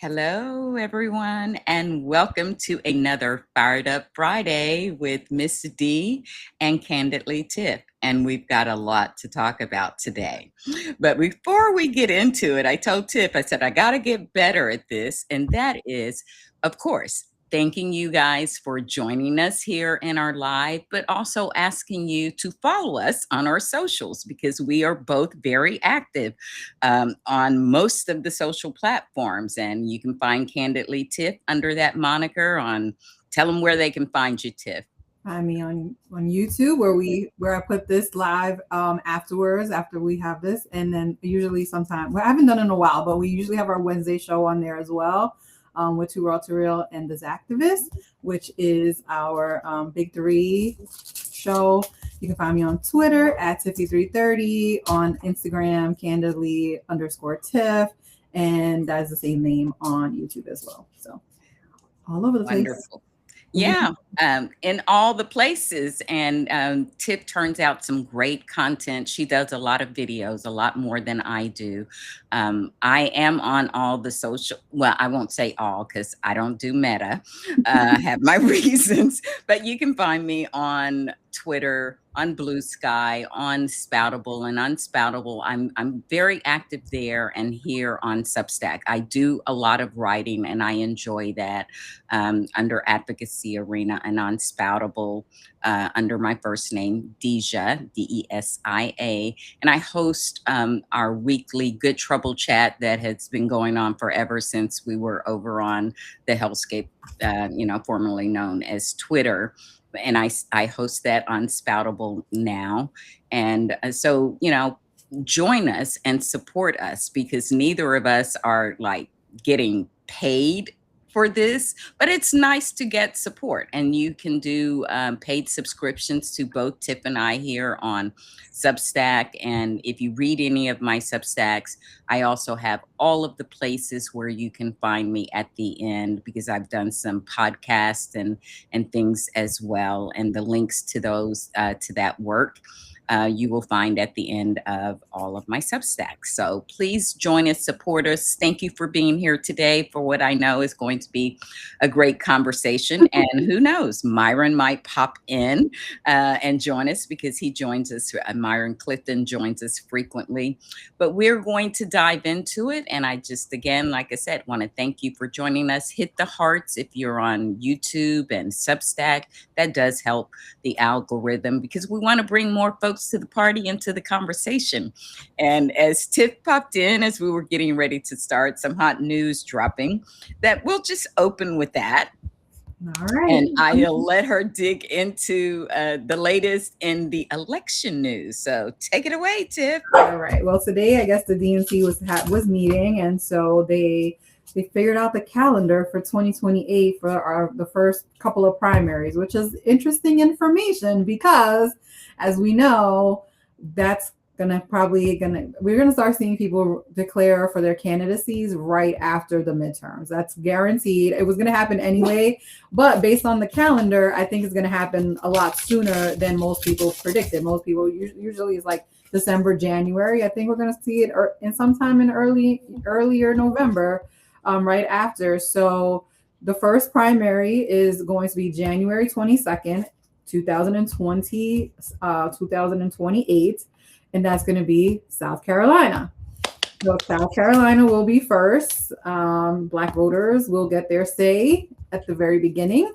Hello, everyone, and welcome to another Fired Up Friday with Miss D and Candidly Tiff. And we've got a lot to talk about today. But before we get into it, I told Tiff, I said, I got to get better at this. And that is, of course, thanking you guys for joining us here in our live, but also asking you to follow us on our socials because we are both very active on most of the social platforms. And you can find Candidly Tiff under that moniker on, tell them where they can find you, Tiff. Find me on YouTube where I put this live afterwards after we have this, and then usually sometime I haven't done it in a while, but we usually have our Wednesday show on there as well with Too Raw to Real and This Activist, which is our Big Three show. You can find me on Twitter at Tiffy330, on Instagram candidly_Tiff, and that's the same name on YouTube as well. So all over the place. Wonderful. Yeah, in all the places. And Tiff turns out some great content. She does a lot of videos, a lot more than I do. I am on all the social, well, I won't say all because I don't do Meta. I have my reasons, but you can find me on Twitter, on Blue Sky, on Spoutable, and Unspoutable. I'm very active there and here on Substack. I do a lot of writing and I enjoy that under Advocacy Arena, and on Spoutable under my first name, Desia, Desia. And I host our weekly Good Trouble chat that has been going on forever since we were over on the Hellscape, formerly known as Twitter. And I host that on Spoutable now. And so, join us and support us because neither of us are like getting paid for this, but it's nice to get support. And you can do paid subscriptions to both Tiff and I here on Substack. And if you read any of my Substacks, I also have all of the places where you can find me at the end because I've done some podcasts and things as well. And the links to those, to that work, you will find at the end of all of my Substacks. So please join us, support us. Thank you for being here today for what I know is going to be a great conversation. And who knows, Myron might pop in and join us because he joins us. Myron Clifton joins us frequently. But we're going to dive into it. And I just, again, like I said, want to thank you for joining us. Hit the hearts if you're on YouTube and Substack. That does help the algorithm because we want to bring more folks to the party and to the conversation. And as Tiff popped in, as we were getting ready to start, some hot news dropping, that we'll just open with that. All right. And I'll let her dig into the latest in the election news. So take it away, Tiff. All right. Well, today I guess the DNC was meeting, and so they figured out the calendar for 2028 for the first couple of primaries, which is interesting information because, as we know, that's we're gonna start seeing people declare for their candidacies right after the midterms. That's guaranteed. It was gonna happen anyway, but based on the calendar, I think it's gonna happen a lot sooner than most people predicted. Most people usually is like December, January. I think we're gonna see it in sometime in earlier November, right after. So the first primary is going to be January 22nd, 2020, 2028. And that's going to be South Carolina. So South Carolina will be first. Black voters will get their say at the very beginning.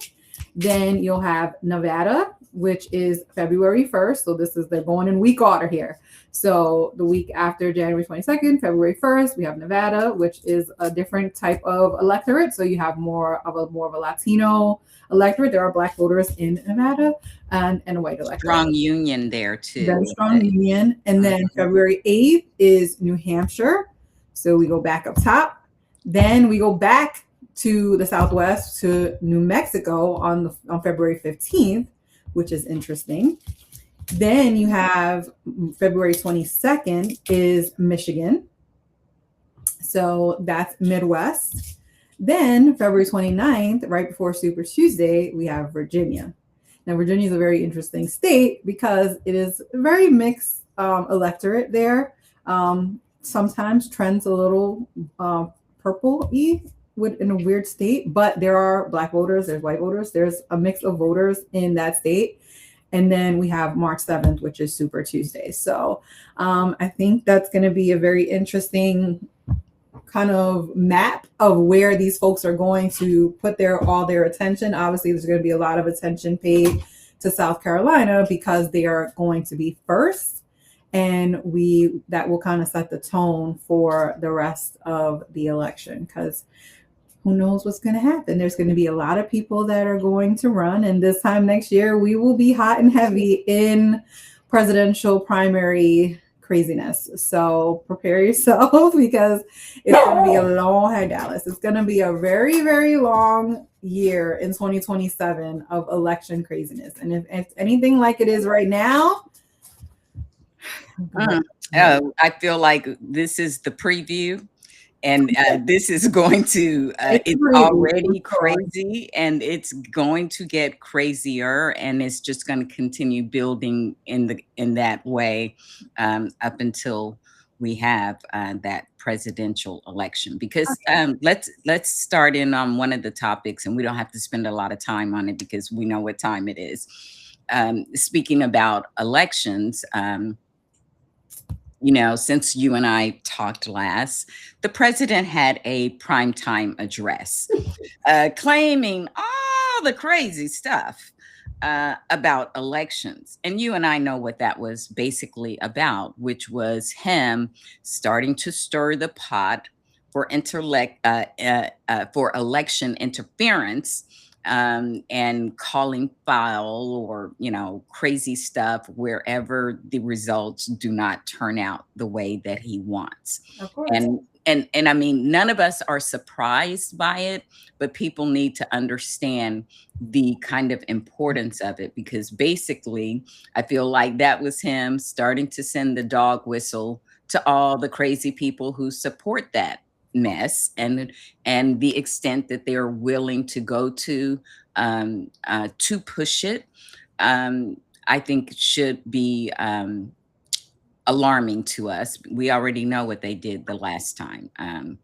Then you'll have Nevada, which is February 1st. So they're going in week order here. So the week after January 22nd, February 1st, we have Nevada, which is a different type of electorate. So you have more of a Latino electorate. There are Black voters in Nevada and a white electorate. Strong union there too. Very strong union. And then February 8th is New Hampshire. So we go back up top. Then we go back to the Southwest to New Mexico on February 15th, which is interesting. Then you have February 22nd is Michigan. So that's Midwest. Then February 29th, right before Super Tuesday, we have Virginia. Now, Virginia is a very interesting state because it is a very mixed electorate there. Sometimes trends a little purple-y in a weird state, but there are Black voters, there's white voters, there's a mix of voters in that state. And then we have March 7th, which is Super Tuesday. So I think that's going to be a very interesting kind of map of where these folks are going to put all their attention. Obviously, there's going to be a lot of attention paid to South Carolina because they are going to be first. And that will kind of set the tone for the rest of the election, because who knows what's going to happen. There's going to be a lot of people that are going to run. And this time next year, we will be hot and heavy in presidential primary craziness. So prepare yourself, because it's going to be a long, hey Dallas, it's going to be a very, very long year in 2027 of election craziness. And if it's anything like it is right now, I feel like this is the preview. And this is going to, it's already crazy, and it's going to get crazier, and it's just going to continue building in that way up until we have that presidential election. Because let's start in on one of the topics, and we don't have to spend a lot of time on it because we know what time it is. Speaking about elections, since you and I talked last, the president had a primetime address claiming all the crazy stuff about elections. And you and I know what that was basically about, which was him starting to stir the pot for election interference. And calling foul or, crazy stuff wherever the results do not turn out the way that he wants. Of course. And I mean, none of us are surprised by it, but people need to understand the kind of importance of it, because basically I feel like that was him starting to send the dog whistle to all the crazy people who support that mess, and the extent that they're willing to go to push it, I think should be alarming to us. We already know what they did the last time. Yeah,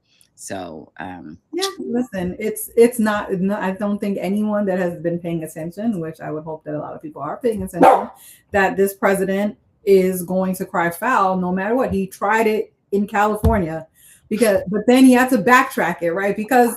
listen, it's not, I don't think anyone that has been paying attention, which I would hope that a lot of people are paying attention, that this president is going to cry foul no matter what. He tried it in California. But then he had to backtrack it, right? Because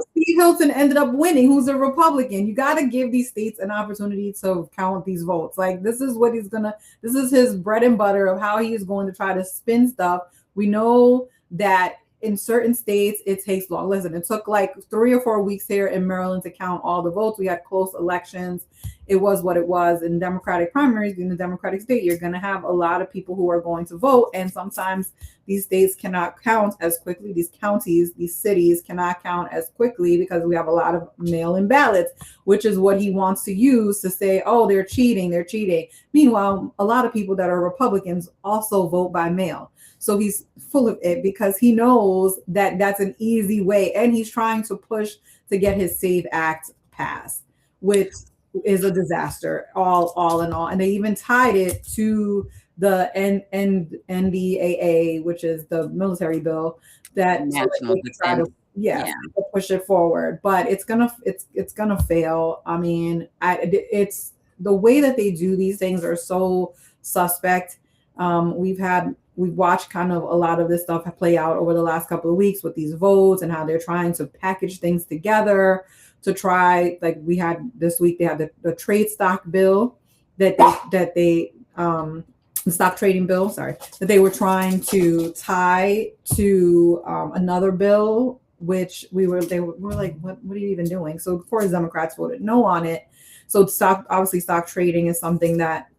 Steve Hilton ended up winning, who's a Republican. You got to give these states an opportunity to count these votes. Like, this is what this is his bread and butter of how he is going to try to spin stuff. We know that in certain states, it takes long. Listen, it took like 3 or 4 weeks here in Maryland to count all the votes. We had close elections. It was what it was. In Democratic primaries, in the Democratic state, you're going to have a lot of people who are going to vote. And sometimes these states cannot count as quickly. These counties, these cities cannot count as quickly because we have a lot of mail-in ballots, which is what he wants to use to say, oh, they're cheating. Meanwhile, a lot of people that are Republicans also vote by mail. So he's full of it because he knows that that's an easy way. And he's trying to push to get his SAVE Act passed, which is a disaster, all in all. And they even tied it to the NDAA, which is the military bill that National Defense. To push it forward. But it's gonna fail. I mean, it's the way that they do these things are so suspect. We've watched kind of a lot of this stuff play out over the last couple of weeks with these votes and how they're trying to package things together to try, like we had this week, they had the trade stock bill the stock trading bill, that they were trying to tie to another bill, which they were like, what are you even doing? So of course Democrats voted no on it. So stock trading is something that's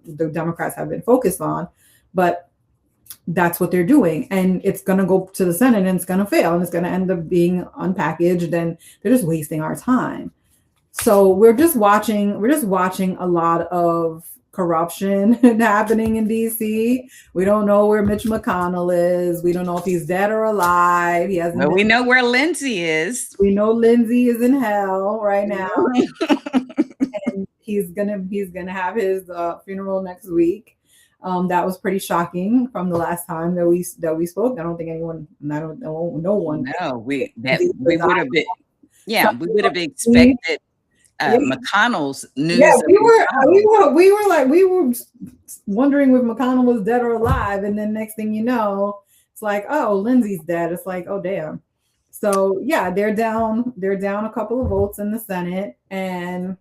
the Democrats have been focused on, but that's what they're doing. And it's going to go to the Senate and it's going to fail and it's going to end up being unpackaged, and they're just wasting our time. So we're just watching a lot of corruption happening in DC. We don't know where Mitch McConnell is. We don't know if he's dead or alive. We know where Lindsey is. We know Lindsey is in hell right now. And he's gonna have his funeral next week. That was pretty shocking from the last time that we spoke. I don't think anyone, I don't know, no one. No, we would have been, So, yeah, we would have expected yeah, McConnell's yeah, news of McConnell. we were wondering if McConnell was dead or alive, and then next thing you know, it's like, oh, Lindsey's dead. It's like, oh damn. So yeah, they're down a couple of votes in the Senate, and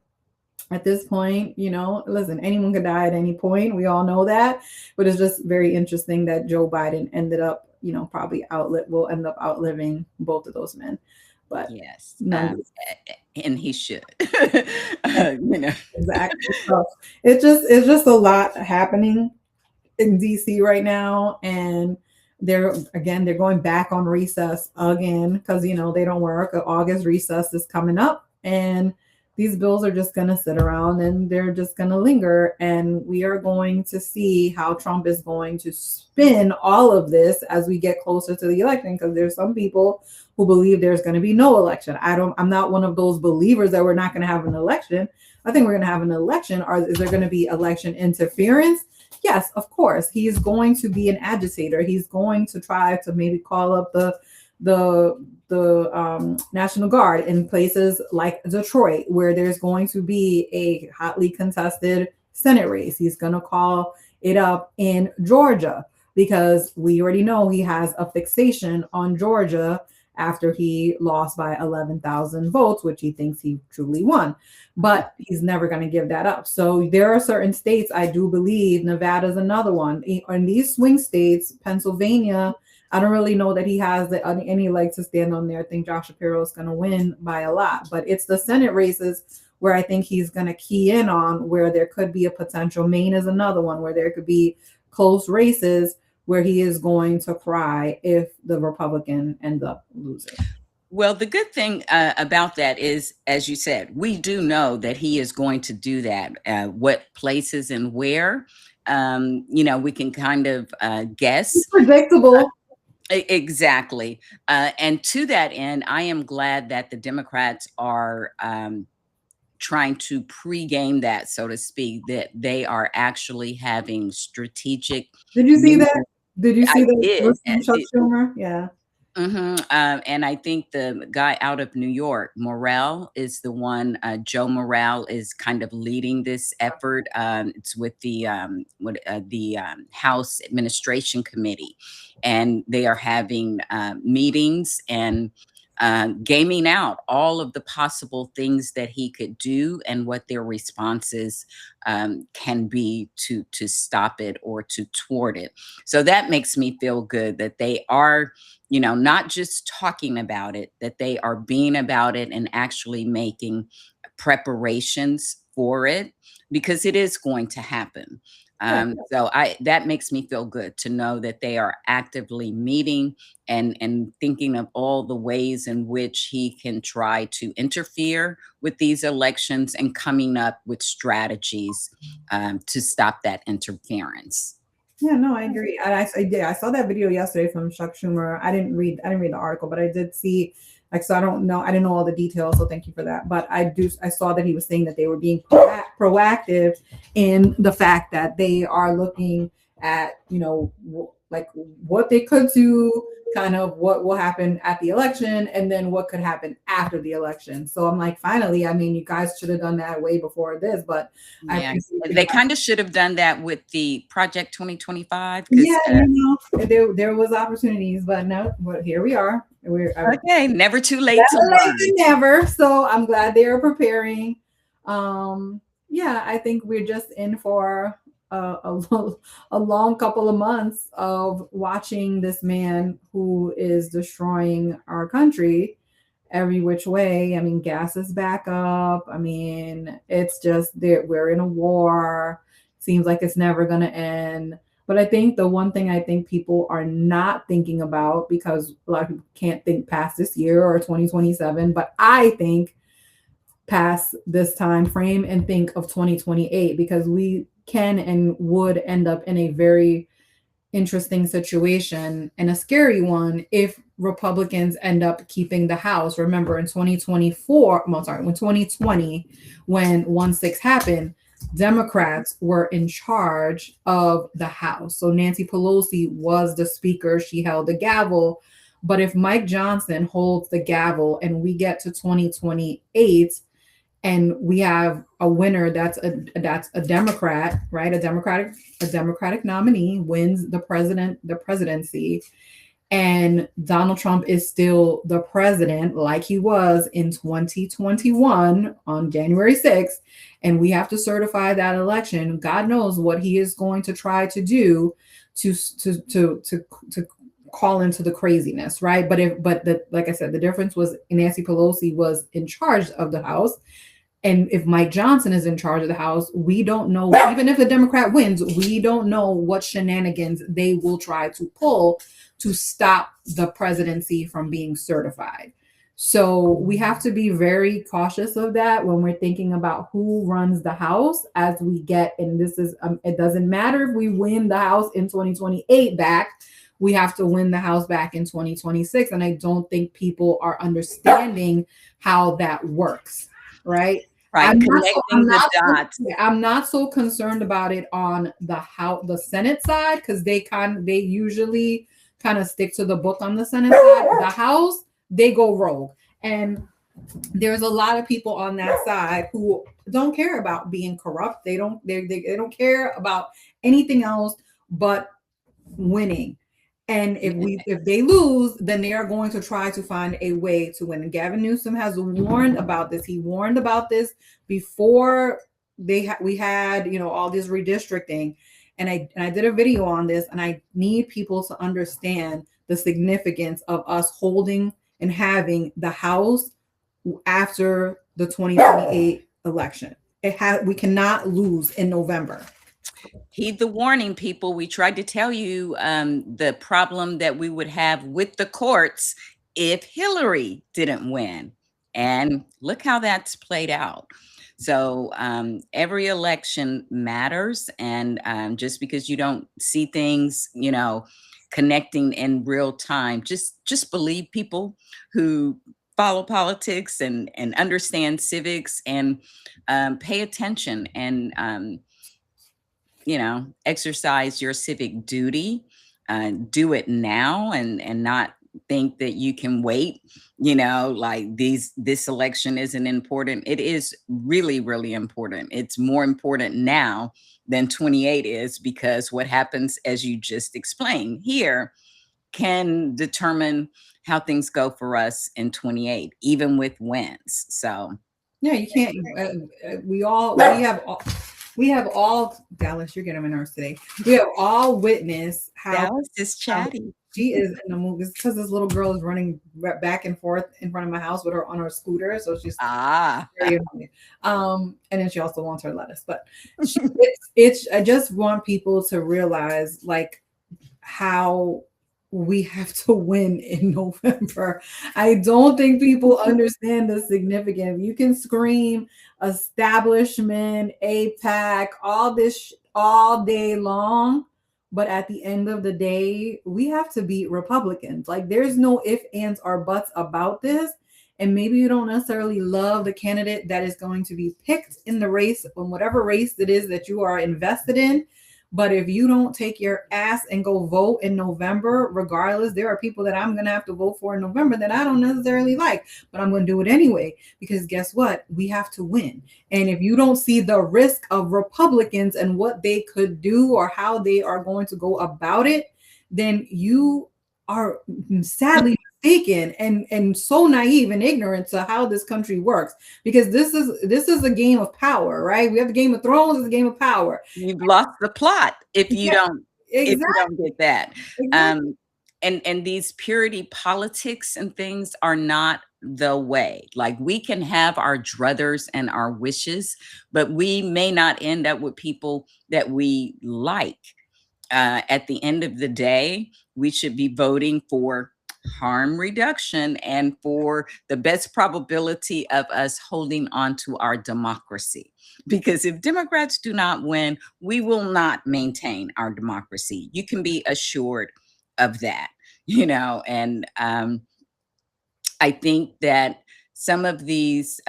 at this point, listen, anyone could die at any point. We all know that, but it's just very interesting that Joe Biden ended up, probably will end up outliving both of those men. But yes, and he should, exactly. So it's just a lot happening in DC right now, and they're going back on recess again because they don't work. August recess is coming up, and these bills are just going to sit around and they're just going to linger, and we are going to see how Trump is going to spin all of this as we get closer to the election, because there's some people who believe there's going to be no election. I'm not one of those believers that we're not going to have an election. I think we're going to have an election. Or is there going to be election interference? Yes, of course. He's going to be an agitator. He's going to try to maybe call up the National Guard in places like Detroit, where there's going to be a hotly contested Senate race. He's going to call it up in Georgia because we already know he has a fixation on Georgia after he lost by 11,000 votes, which he thinks he truly won. But he's never going to give that up. So there are certain states, I do believe, Nevada's another one. In these swing states, Pennsylvania, I don't really know that he has any leg to stand on there. I think Josh Shapiro is going to win by a lot. But it's the Senate races where I think he's going to key in on, where there could be a potential. Maine is another one where there could be close races where he is going to cry if the Republican ends up losing. Well, the good thing about that is, as you said, we do know that he is going to do that. What places and where, we can kind of guess. It's predictable. Exactly. And to that end, I am glad that the Democrats are trying to pregame that, so to speak, that they are actually having strategic. Did you see that? Did you see that? Chuck Schumer? Yeah. Mm-hmm. And I think the guy out of New York, Morrell, is the one. Joe Morrell is kind of leading this effort. It's with the House Administration Committee, and they are having meetings and gaming out all of the possible things that he could do and what their responses can be to stop it or to thwart it. So that makes me feel good that they are, not just talking about it, that they are being about it and actually making preparations for it, because it is going to happen. So that makes me feel good to know that they are actively meeting and thinking of all the ways in which he can try to interfere with these elections and coming up with strategies to stop that interference. Yeah, no, I agree. I saw that video yesterday from Chuck Schumer. I didn't read the article, but I did see, so I didn't know all the details. So thank you for that. But I saw that he was saying that they were being proactive in the fact that they are looking at, like what they could do, kind of what will happen at the election, and then what could happen after the election. So I'm like, finally, you guys should have done that way before this, but yeah, they kind of should have done that with the Project 2025. Yeah, there was opportunities, but no, but here we are. Okay, never too late to learn. Never. So I'm glad they are preparing. Yeah, I think we're just in for a long couple of months of watching this man who is destroying our country every which way. Gas is back up. It's just that we're in a war. Seems like it's never going to end. But I think the one thing I think people are not thinking about, because a lot of people can't think past this year or 2027, but I think past this time frame and think of 2028, because we can and would end up in a very interesting situation and a scary one if Republicans end up keeping the House. Remember in 2020, when 1/6 happened, Democrats were in charge of the House. So Nancy Pelosi was the speaker, she held the gavel. But if Mike Johnson holds the gavel and we get to 2028 and we have a winner that's a Democrat, right? A Democratic nominee wins the presidency, and Donald Trump is still the president like he was in 2021 on January 6th, and we have to certify that election. God knows what he is going to try to do to call into the craziness, right? Like I said, the difference was Nancy Pelosi was in charge of the House. And if Mike Johnson is in charge of the House, we don't know, even if the Democrat wins, we don't know what shenanigans they will try to pull to stop the presidency from being certified. So we have to be very cautious of that when we're thinking about who runs the House as we get, and this is, it doesn't matter if we win the House in 2028 back, we have to win the House back in 2026. And I don't think people are understanding how that works, right? Right, connecting the dots. I'm not so concerned about it on the Senate side, because they usually kind of stick to the book on the Senate side. The House, they go rogue, and there's a lot of people on that side who don't care about being corrupt. They don't care about anything else but winning. And if they lose, then they are going to try to find a way to win. And Gavin Newsom has warned about this. He warned about this before we had all this redistricting. And I did a video on this, and I need people to understand the significance of us holding and having the House after the 2028 election. We cannot lose in November. Heed the warning, people. We tried to tell you the problem that we would have with the courts if Hillary didn't win. And look how that's played out. So every election matters. And just because you don't see things, connecting in real time, just believe people who follow politics and understand civics and pay attention and exercise your civic duty, do it now and not think that you can wait, like this election isn't important. It is really, really important. It's more important now than 28 is, because what happens, as you just explained here, can determine how things go for us in 28, even with wins. So yeah, you can't, we have all, Dallas, you're getting on my nerves today. We have all witnessed how Dallas is chatty. She is in the movie because this little girl is running back and forth in front of my house with her on her scooter. So she's very annoying. And then she also wants her lettuce. But I just want people to realize like how we have to win in November. I don't think people understand the significance. You can scream establishment, APAC, all this all day long, but at the end of the day, we have to beat Republicans. Like there's no ifs, ands, or buts about this. And maybe you don't necessarily love the candidate that is going to be picked in the race, in whatever race it is that you are invested in. But if you don't take your ass and go vote in November, regardless, there are people that I'm going to have to vote for in November that I don't necessarily like, but I'm going to do it anyway, because guess what? We have to win. And if you don't see the risk of Republicans and what they could do or how they are going to go about it, then you are sadly mistaken and so naive and ignorant to how this country works, because this is a game of power, right? We have the Game of Thrones, it's a game of power. You've lost the plot if you don't if you don't get that. Exactly. And these purity politics and things are not the way. Like we can have our druthers and our wishes, but we may not end up with people that we like. At the end of the day, we should be voting for harm reduction and for the best probability of us holding on to our democracy. Because if Democrats do not win, we will not maintain our democracy. You can be assured of that, and I think that some of these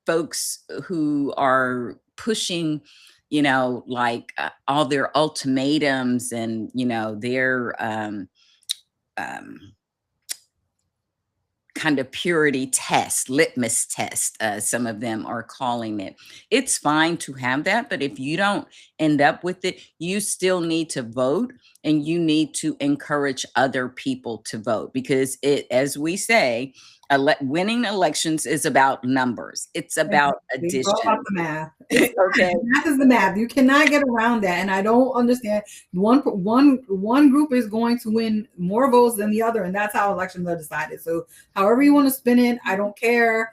folks who are pushing, like all their ultimatums and, their um, kind of purity test, litmus test, some of them are calling it. It's fine to have that, but if you don't end up with it, you still need to vote and you need to encourage other people to vote because as we say, winning elections is about numbers. It's about Exactly. It's all about addition. the math. Okay. Math is the math. You cannot get around that. And I don't understand. One group is going to win more votes than the other, and that's how elections are decided. So however you want to spin it, I don't care.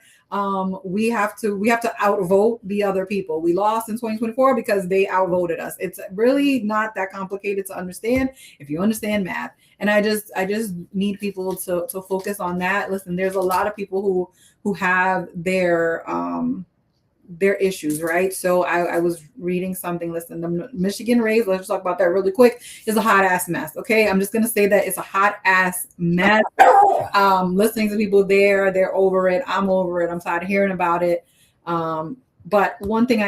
We have to outvote the other people. We lost in 2024 because they outvoted us. It's really not that complicated to understand if you understand math. And I just need people to focus on that. Listen, there's a lot of people who have their issues, right? So I was reading something. Listen, the Michigan race, let's talk about that really quick, is a hot ass mess. Okay. I'm just going to say that it's a hot ass mess. Listening to people there, they're over it. I'm over it. I'm tired of hearing about it. But one thing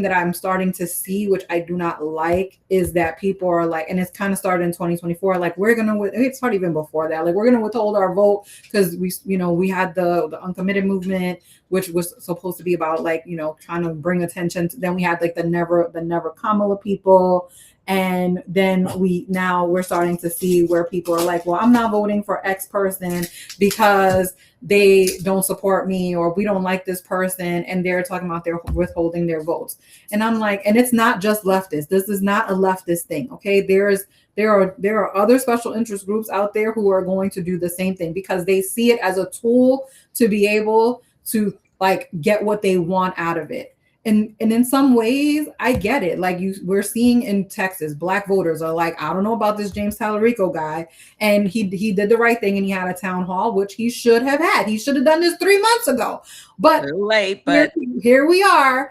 that I'm starting to see, which I do not like, is that people are like, and it's kind of started in 2024, like it started even before that, like we're gonna withhold our vote because we had the uncommitted movement, which was supposed to be about like trying to bring attention to, then we had like the never Kamala people. And then we're starting to see where people are like, well, I'm not voting for X person because they don't support me, or we don't like this person, and they're talking about they're withholding their votes. And I'm like, and it's not just leftists. This is not a leftist thing. Okay. There are other special interest groups out there who are going to do the same thing because they see it as a tool to be able to like get what they want out of it. And in some ways, I get it. Like we're seeing in Texas, Black voters are like, I don't know about this James Tallarico guy. And he did the right thing and he had a town hall, which he should have had. He should have done this 3 months ago. But late, but here we are.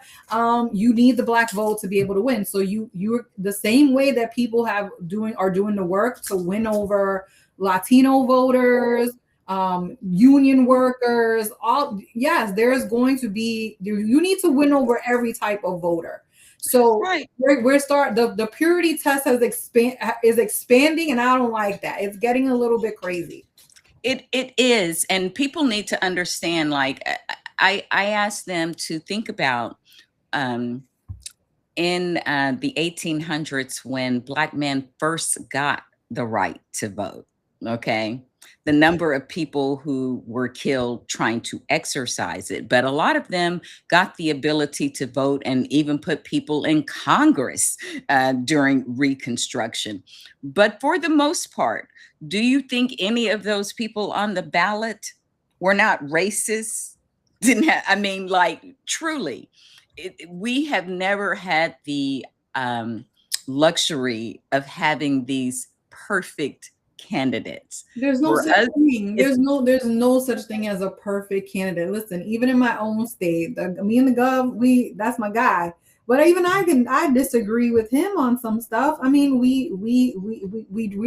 You need the Black vote to be able to win. So you're the same way that people are doing the work to win over Latino voters, union workers, there's going to be, you need to win over every type of voter. So right. The purity test is expanding, and I don't like that. It's getting a little bit crazy. It is, and people need to understand. Like I asked them to think about in the 1800s when Black men first got the right to vote. Okay. The number of people who were killed trying to exercise it, but a lot of them got the ability to vote and even put people in Congress during Reconstruction. But for the most part, do you think any of those people on the ballot were not racist? Truly, we have never had the luxury of having these perfect candidates. There's no such thing. There's no such thing as a perfect candidate. Listen, even in my own state, me and the gov, that's my guy. But even I disagree with him on some stuff. I mean, we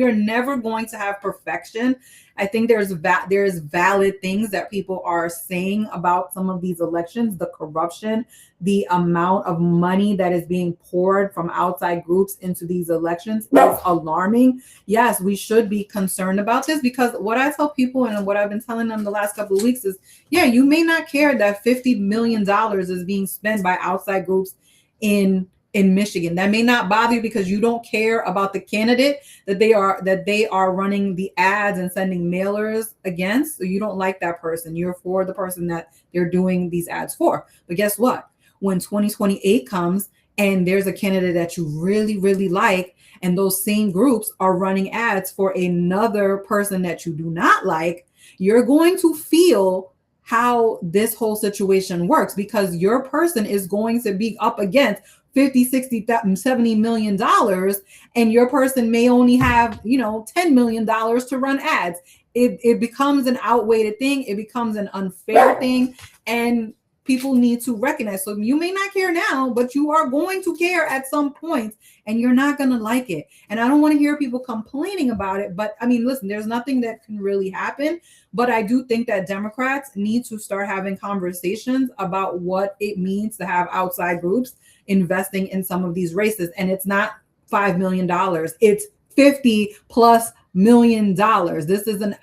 are never going to have perfection. I think there's valid things that people are saying about some of these elections, the corruption, the amount of money that is being poured from outside groups into these elections is alarming. Yes, we should be concerned about this because what I tell people and what I've been telling them the last couple of weeks is, yeah, you may not care that $50 million is being spent by outside groups in Michigan. That may not bother you because you don't care about the candidate that they are running the ads and sending mailers against. So you don't like that person. You're for the person that they're doing these ads for. But guess what? When 2028 comes and there's a candidate that you really, really like, and those same groups are running ads for another person that you do not like, you're going to feel how this whole situation works because your person is going to be up against 50, 60, 70 million dollars, and your person may only have, $10 million to run ads. It becomes an outweighed thing. It becomes an unfair thing. And people need to recognize. So you may not care now, but you are going to care at some point, and you're not going to like it. And I don't want to hear people complaining about it. But I mean, listen, there's nothing that can really happen. But I do think that Democrats need to start having conversations about what it means to have outside groups investing in some of these races. And it's not $5 million, it's 50 plus $1 million. This is an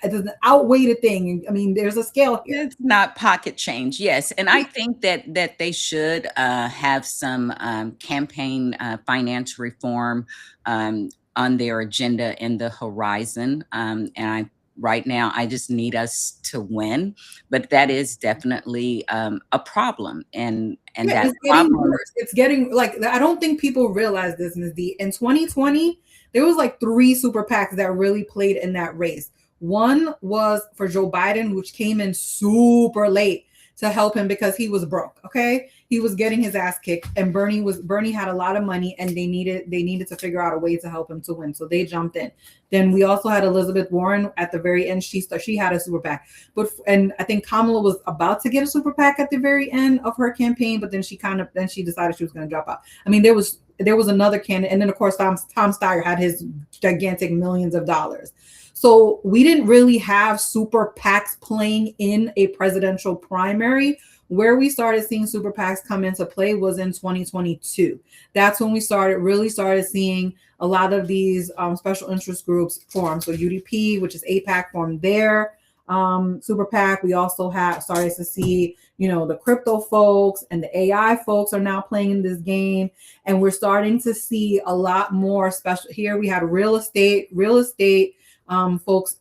outweighed thing. I mean, there's a scale here. It's not pocket change, yes, and I think that they should have some campaign finance reform on their agenda in the horizon. Right now, I just need us to win, but that is definitely a problem, and Yeah, that it's getting problem. worse. It's getting like, I don't think people realize this, Ms. D. In 2020, there was like 3 super PACs that really played in that race. One was for Joe Biden, which came in super late to help him because he was broke. Okay, he was getting his ass kicked, and Bernie had a lot of money, and they needed to figure out a way to help him to win, so they jumped in. Then we also had Elizabeth Warren at the very end. She had a super PAC, and I think Kamala was about to get a super PAC at the very end of her campaign, but then she decided she was going to drop out. I mean, there was another candidate, and then of course Tom Steyer had his gigantic millions of dollars. So we didn't really have super PACs playing in a presidential primary. Where we started seeing super PACs come into play was in 2022. That's when we really started seeing a lot of these special interest groups form. So UDP, which is APAC, formed their super PAC. We also started to see, the crypto folks and the AI folks are now playing in this game. And we're starting to see a lot more special. Here we had real estate folks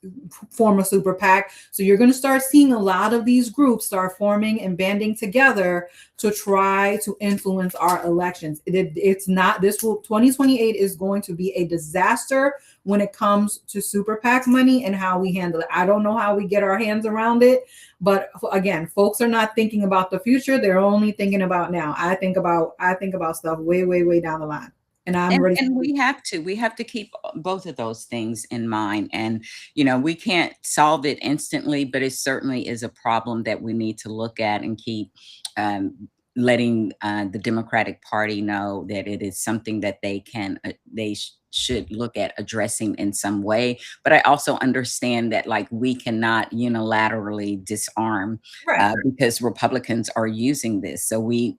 form a super PAC. So you're going to start seeing a lot of these groups start forming and banding together to try to influence our elections. 2028 is going to be a disaster when it comes to super PAC money and how we handle it. I don't know how we get our hands around it, but again, folks are not thinking about the future. They're only thinking about now. I think about stuff way, way, way down the line. And I'm ready. And we have to keep both of those things in mind. And, we can't solve it instantly, but it certainly is a problem that we need to look at and keep letting the Democratic Party know that it is something that they should look at addressing in some way. But I also understand that we cannot unilaterally disarm because Republicans are using this. So we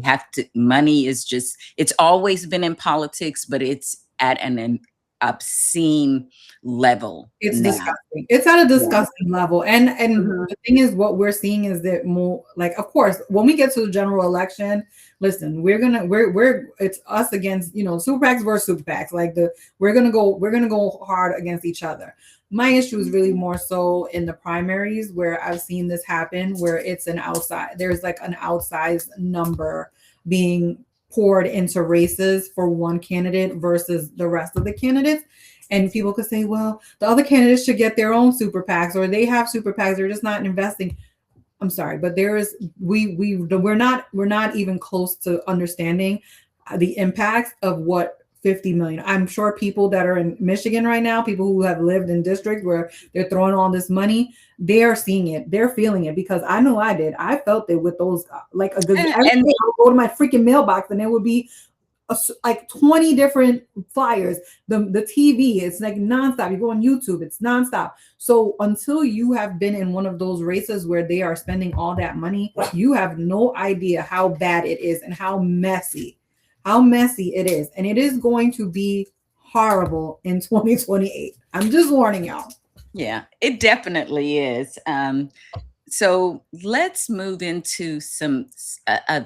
have to. Money is just, it's always been in politics, but it's at an obscene level. It's disgusting. It's at a disgusting level. And the thing is, what we're seeing is that more, of course, when we get to the general election, listen, it's us against, super PACs versus super PACs. We're gonna go hard against each other. My issue is really more so in the primaries, where I've seen this happen, where there's an outsized number being poured into races for one candidate versus the rest of the candidates. And people could say, well, the other candidates should get their own super PACs, or they have super PACs, they're just not investing. I'm sorry, but we're not even close to understanding the impacts of what 50 million. I'm sure people that are in Michigan right now, people who have lived in districts where they're throwing all this money, they are seeing it, they're feeling it, because I know I did. I felt it with those, every day I would go to my freaking mailbox and there would be 20 different flyers. The TV, it's nonstop. You go on YouTube, it's nonstop. So until you have been in one of those races where they are spending all that money, you have no idea how bad it is and how messy it is. And it is going to be horrible in 2028. I'm just warning y'all. Yeah, it definitely is. So let's move into a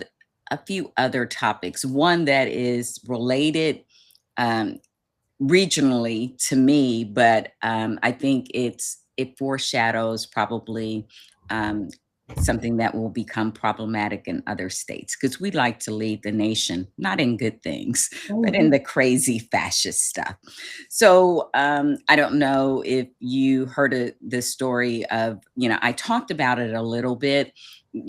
few other topics. One that is related regionally to me, but I think it foreshadows probably something that will become problematic in other states, because we like to lead the nation, not in good things, but in the crazy fascist stuff. So I don't know if you heard the story of, I talked about it a little bit,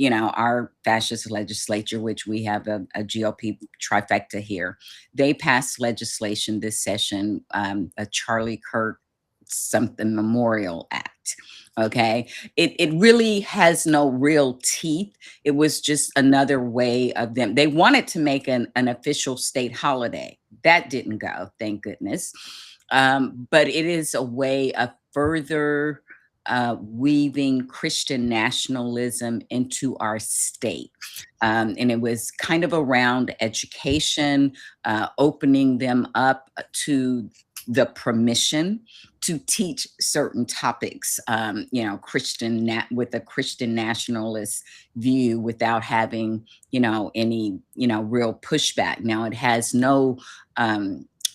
our fascist legislature, which we have a GOP trifecta here. They passed legislation this session, a Charlie Kirk something Memorial Act. Okay. It really has no real teeth. It was just another way of them. They wanted to make an official state holiday. That didn't go, thank goodness. But it is a way of further weaving Christian nationalism into our state. And it was kind of around education, opening them up to the permission to teach certain topics, with a Christian nationalist view without having, any, real pushback. Now it has no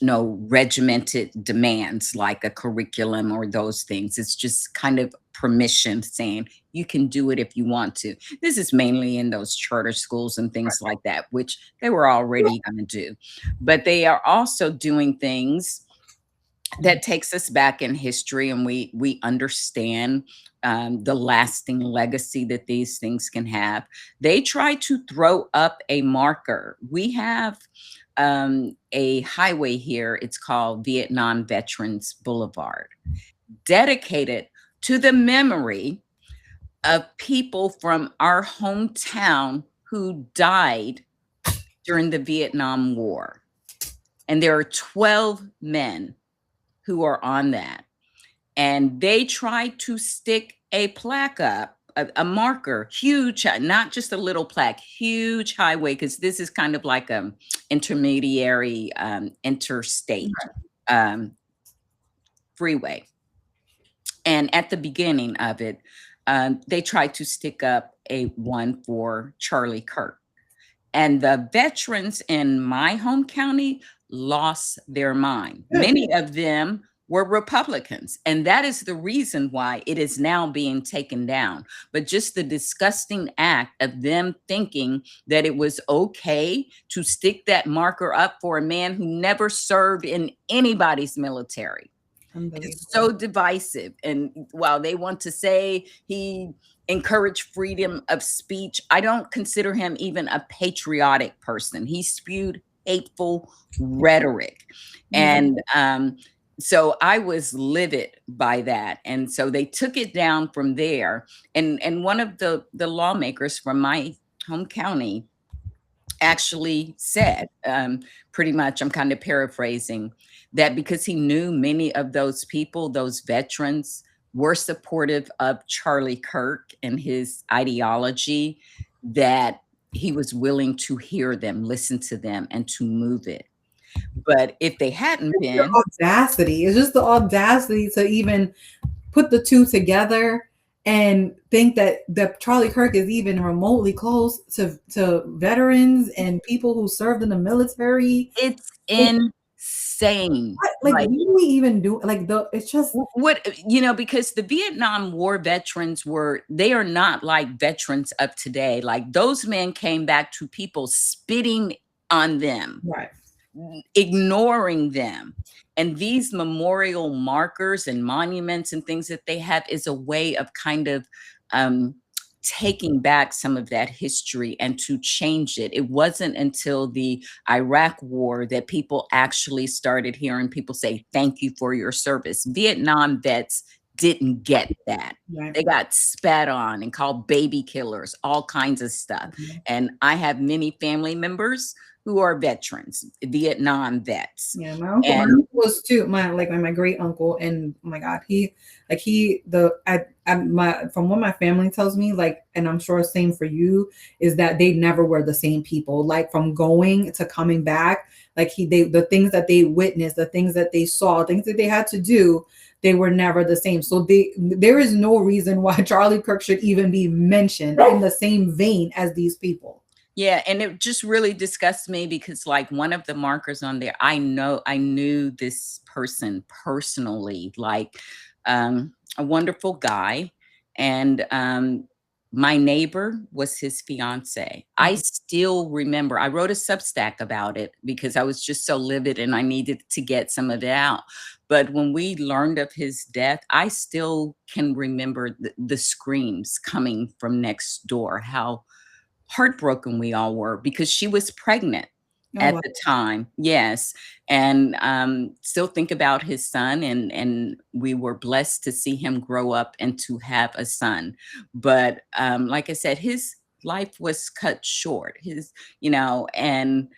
regimented demands like a curriculum or those things. It's just kind of permission saying you can do it if you want to. This is mainly in those charter schools and things like that, which they were already going to do. But they are also doing things that takes us back in history, and we understand the lasting legacy that these things can have. They try to throw up a marker. We have a highway here. It's called Vietnam Veterans Boulevard, dedicated to the memory of people from our hometown who died during the Vietnam War. And there are 12 men who are on that. And they try to stick a plaque up, a marker, huge, not just a little plaque, huge highway, because this is kind of like a intermediary interstate freeway. And at the beginning of it, they tried to stick up a one for Charlie Kirk. And the veterans in my home county lost their mind. Many of them were Republicans. And that is the reason why it is now being taken down. But just the disgusting act of them thinking that it was okay to stick that marker up for a man who never served in anybody's military. It's so divisive. And while they want to say he encouraged freedom of speech, I don't consider him even a patriotic person. He spewed hateful rhetoric. And so I was livid by that. And so they took it down from there. And one of the lawmakers from my home county actually said, pretty much, I'm kind of paraphrasing, that because he knew many of those people, those veterans, were supportive of Charlie Kirk and his ideology, that he was willing to hear them, listen to them, and to move it. But if they hadn't been, audacity, it's just the audacity to even put the two together and think that Charlie Kirk is even remotely close to veterans and people who served in the military. It's insane. Like what do we even do? It's just what, because the Vietnam War veterans they are not like veterans of today. Like those men came back to people spitting on them, right, ignoring them. And these memorial markers and monuments and things that they have is a way of kind of taking back some of that history and to change it. It wasn't until the Iraq War that people actually started hearing people say, thank you for your service. Vietnam vets didn't get that. Right. They got spat on and called baby killers, all kinds of stuff. Mm-hmm. And I have many family members who are veterans, Vietnam vets. Yeah, my uncle was too. My great uncle, and oh my God, from what my family tells me, and I'm sure same for you, is that they never were the same people. Like from going to coming back, the things that they witnessed, the things that they saw, things that they had to do, they were never the same. So there is no reason why Charlie Kirk should even be mentioned in the same vein as these people. Yeah, and it just really disgusts me because one of the markers on there, I knew this person personally, a wonderful guy. And my neighbor was his fiance. I still remember, I wrote a Substack about it because I was just so livid and I needed to get some of it out. But when we learned of his death, I still can remember the screams coming from next door, how heartbroken we all were, because she was pregnant Oh, at wow. the time. Yes. And still think about his son, and we were blessed to see him grow up and to have a son. But like I said, his life was cut short. His, and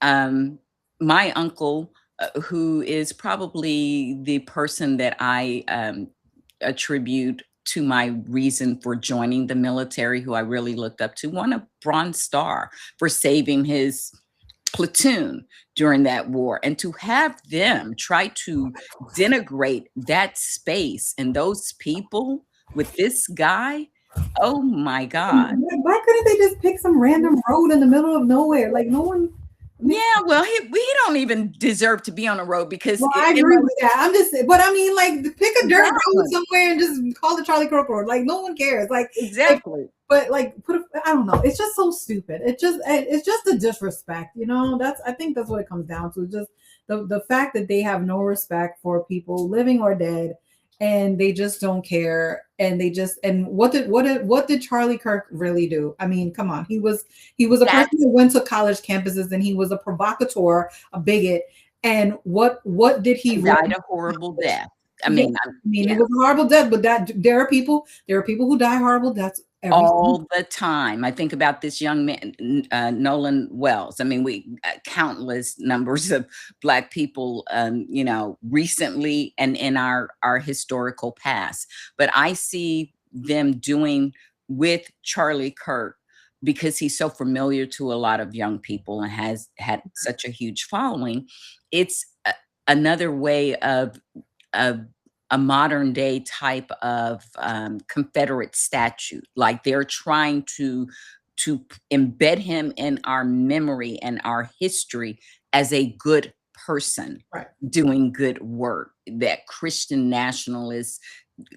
um my uncle, who is probably the person that I attribute to my reason for joining the military, who I really looked up to, won a Bronze Star for saving his platoon during that war. And to have them try to denigrate that space and those people with this guy, oh my God. Why couldn't they just pick some random road in the middle of nowhere? Like no one. I mean, Yeah, well, he don't even deserve to be on a road because well, I agree with that. I'm just, but I mean, like, pick a dirt road exactly, somewhere and just call it Charlie Kirk Road. Like, no one cares. Like, exactly. but like, I don't know. It's just so stupid. It's just a disrespect. I think that's what it comes down to. Just the fact that they have no respect for people living or dead, and they just don't care. And what did Charlie Kirk really do? I mean, come on. He was a person That's who went to college campuses, and he was a provocateur, a bigot. And what did he and really died a horrible accomplish? death. I Yeah, mean, I mean, it yeah. was a horrible death, but that there are people who die horrible deaths every single. All the time. I think about this young man, Nolan Wells. I mean, we countless numbers of Black people, recently and in our historical past. But I see them doing with Charlie Kirk because he's so familiar to a lot of young people and has had such a huge following. It's another way of a modern day type of Confederate statute. Like they're trying to embed him in our memory and our history as a good person Right. doing good work. That Christian nationalist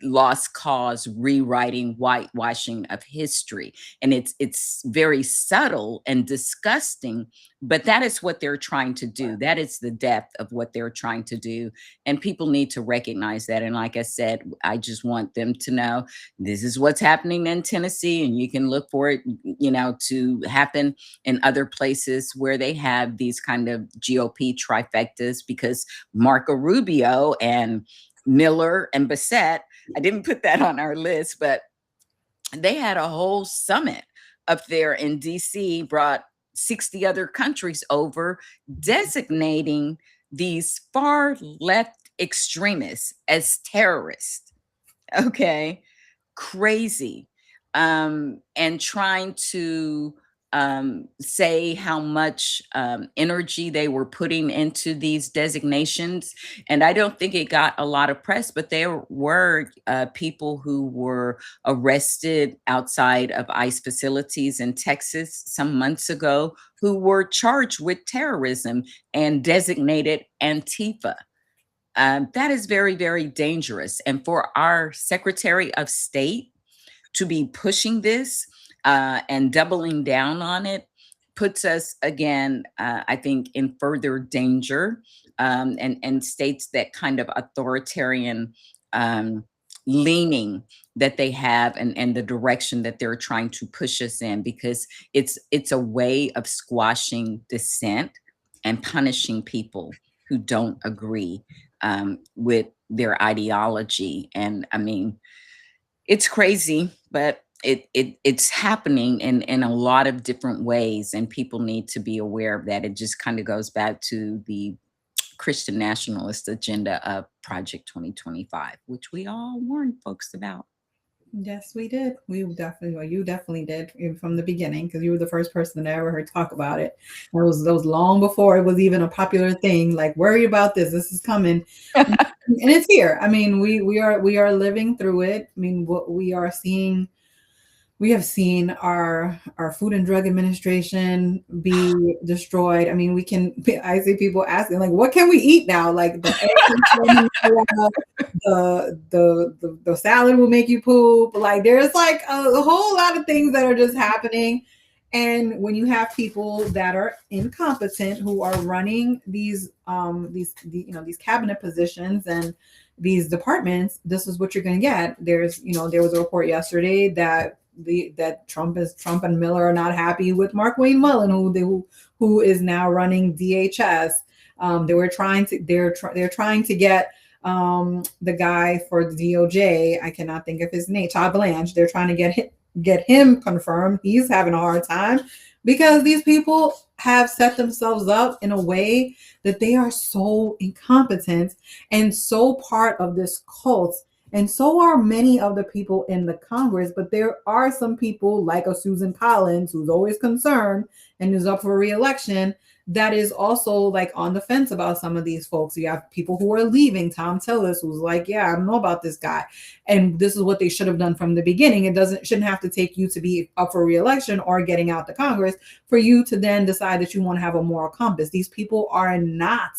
lost cause rewriting, whitewashing of history. And it's very subtle and disgusting, but that is what they're trying to do. That is the depth of what they're trying to do, and people need to recognize that. And like I said, I just want them to know this is what's happening in Tennessee, and you can look for it, to happen in other places where they have these kind of GOP trifectas, because Marco Rubio and Miller and Bassett, I didn't put that on our list, but they had a whole summit up there in DC, brought 60 other countries over, designating these far left extremists as terrorists. Okay. Crazy. And trying to say how much energy they were putting into these designations. And I don't think it got a lot of press, but there were people who were arrested outside of ICE facilities in Texas some months ago who were charged with terrorism and designated Antifa. That is very, very dangerous. And for our Secretary of State to be pushing this and doubling down on it puts us again, I think, in further danger. And states that kind of authoritarian um, leaning that they have, and the direction that they're trying to push us in, because it's a way of squashing dissent and punishing people who don't agree with their ideology. And I mean, it's crazy, but it's happening in a lot of different ways, and people need to be aware of that. It just kind of goes back to the Christian nationalist agenda of Project 2025, which we all warned folks about. Yes, we did. Well, you definitely did, even from the beginning, because you were the first person that I ever heard talk about it. That was long before it was even a popular thing. Like, worry about this. This is coming, and it's here. I mean, we are living through it. I mean, what we have seen our Food and Drug Administration be destroyed. I mean, I see people asking, like, what can we eat now? Like the the salad will make you poop. Like there's like a whole lot of things that are just happening. And when you have people that are incompetent who are running these cabinet positions and these departments, this is what you're going to get. There was a report yesterday that that Trump and Miller are not happy with Mark Wayne Mullen, who is now running DHS. They're trying to get the guy for the DOJ. I cannot think of his name. Todd Blanche. They're trying to get him confirmed. He's having a hard time because these people have set themselves up in a way that they are so incompetent and so part of this cult. And so are many of the people in the Congress. But there are some people like a Susan Collins, who's always concerned and is up for re-election, that is also like on the fence about some of these folks. You have people who are leaving. Tom Tillis, who's like, yeah, I don't know about this guy. And this is what they should have done from the beginning. Shouldn't have to take you to be up for re-election or getting out the Congress for you to then decide that you want to have a moral compass. These people are not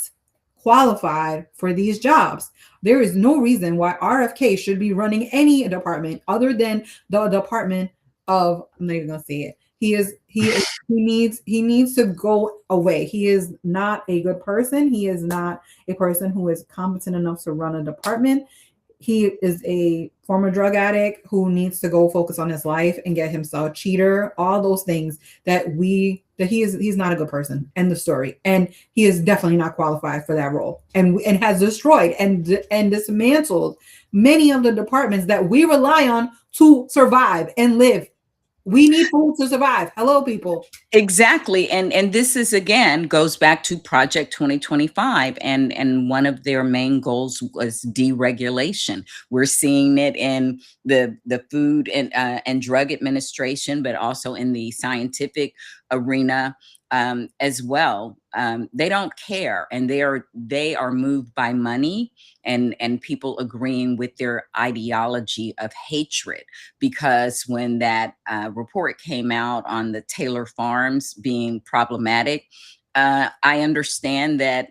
qualified for these jobs. There is no reason why RFK should be running any department other than the Department of, I'm not even gonna say it. He needs to go away. He is not a good person. He is not a person who is competent enough to run a department. He is a former drug addict who needs to go focus on his life and get himself a cheater, all those things he's not a good person. End the story. And he is definitely not qualified for that role and has destroyed and dismantled many of the departments that we rely on to survive and live. We need food to survive. Hello, people. Exactly. And this is, again, goes back to Project 2025. And one of their main goals was deregulation. We're seeing it in the Food and Drug Administration, but also in the scientific arena as well. They don't care, and they are moved by money and people agreeing with their ideology of hatred. Because when that report came out on the Taylor Farms being problematic, I understand that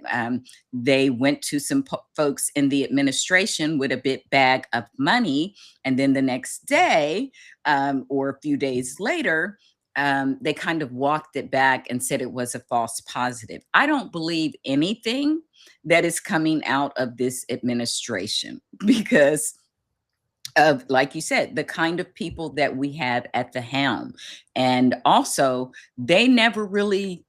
they went to some folks in the administration with a big bag of money, and then the next day or a few days later, they kind of walked it back and said it was a false positive. I don't believe anything that is coming out of this administration because of, like you said, the kind of people that we have at the helm. And also, they never really,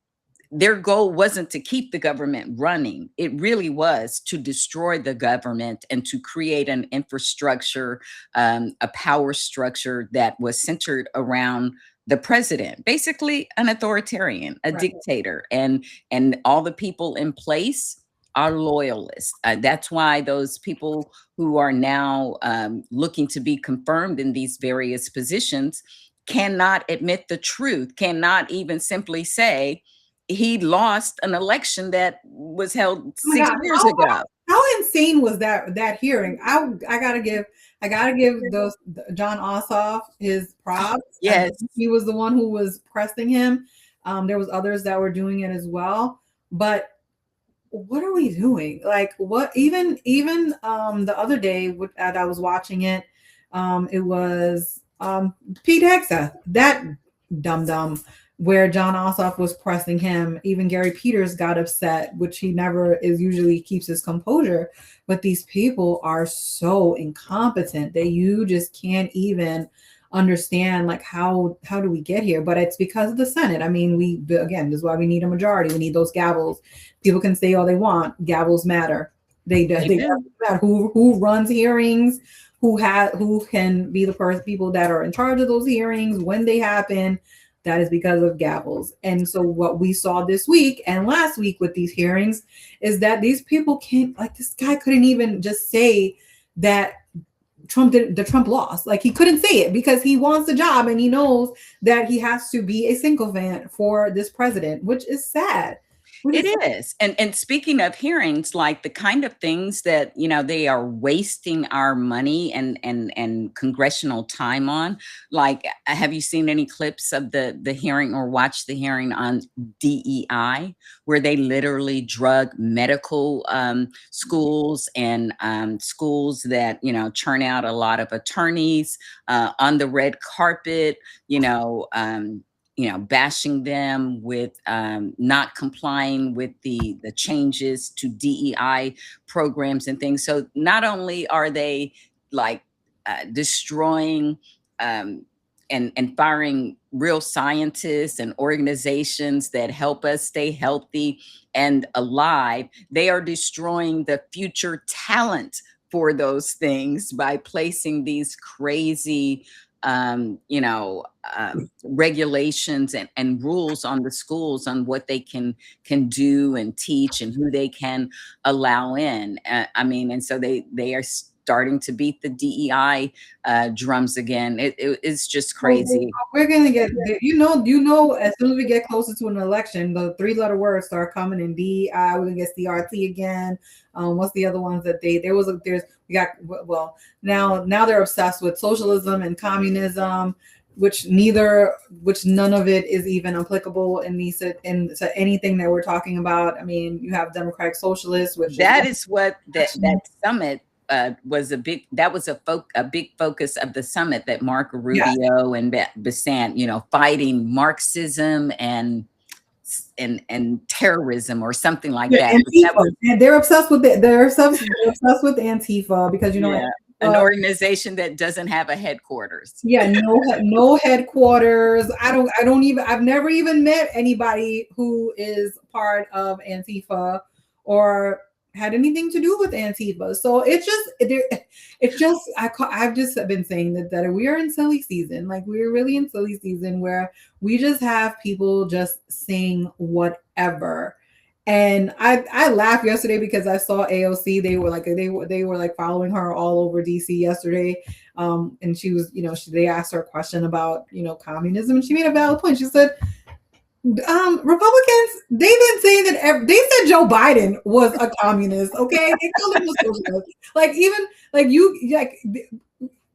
their goal wasn't to keep the government running. It really was to destroy the government and to create an infrastructure, a power structure that was centered around the president, basically an authoritarian, a dictator, and all the people in place are loyalists. That's why those people who are now looking to be confirmed in these various positions cannot admit the truth, cannot even simply say he lost an election that was held 6 years ago. How insane was that hearing? I gotta give those Jon Ossoff his props. Yes, he was the one who was pressing him. There was others that were doing it as well. But what are we doing? Like, what? Even the other day that I was watching it, it was Pete Hegseth, that dumb. Where Jon Ossoff was pressing him. Even Gary Peters got upset, which he never usually keeps his composure. But these people are so incompetent that you just can't even understand, like, how do we get here? But it's because of the Senate. I mean, this is why we need a majority. We need those gavels. People can say all they want. Gavels matter. They matter. Who runs hearings, who can be the people that are in charge of those hearings when they happen. That is because of gavels. And so what we saw this week and last week with these hearings is that these people can't, like, this guy couldn't even just say that Trump lost. Like, he couldn't say it because he wants the job and he knows that he has to be a sycophant for this president, which is sad. It is. And speaking of hearings, like the kind of things that, they are wasting our money and congressional time on, like, have you seen any clips of the hearing or watched the hearing on DEI, where they literally drug medical schools and schools that, churn out a lot of attorneys on the red carpet, bashing them with not complying with the changes to DEI programs and things. So not only are they like destroying and and firing real scientists and organizations that help us stay healthy and alive. They are destroying the future talent for those things by placing these crazy regulations and rules on the schools on what they can do and teach and who they can allow in. And so they are starting to beat the DEI drums again. It's just crazy. We're gonna get there. As soon as we get closer to an election, the 3-letter words start coming in DEI. We're gonna get CRT again. What's the other ones that now they're obsessed with socialism and communism, which none of it is even applicable to anything that we're talking about. I mean, you have democratic socialists, which that summit was a big focus of the summit, that Marco Rubio and Besant, fighting Marxism and terrorism or something like that. And they're obsessed with it. They're obsessed with Antifa because an organization that doesn't have a headquarters. Yeah, no headquarters. I've never even met anybody who is part of Antifa or had anything to do with Antifa. So I've just been saying that we are in silly season. Like, we're really in silly season where we just have people just saying whatever. And I laughed yesterday because I saw AOC. They were like following her all over DC yesterday. And she was, they asked her a question about, communism, and she made a valid point. She said, Republicans, they didn't say that. They said Joe Biden was a communist. Okay, they told him a socialist.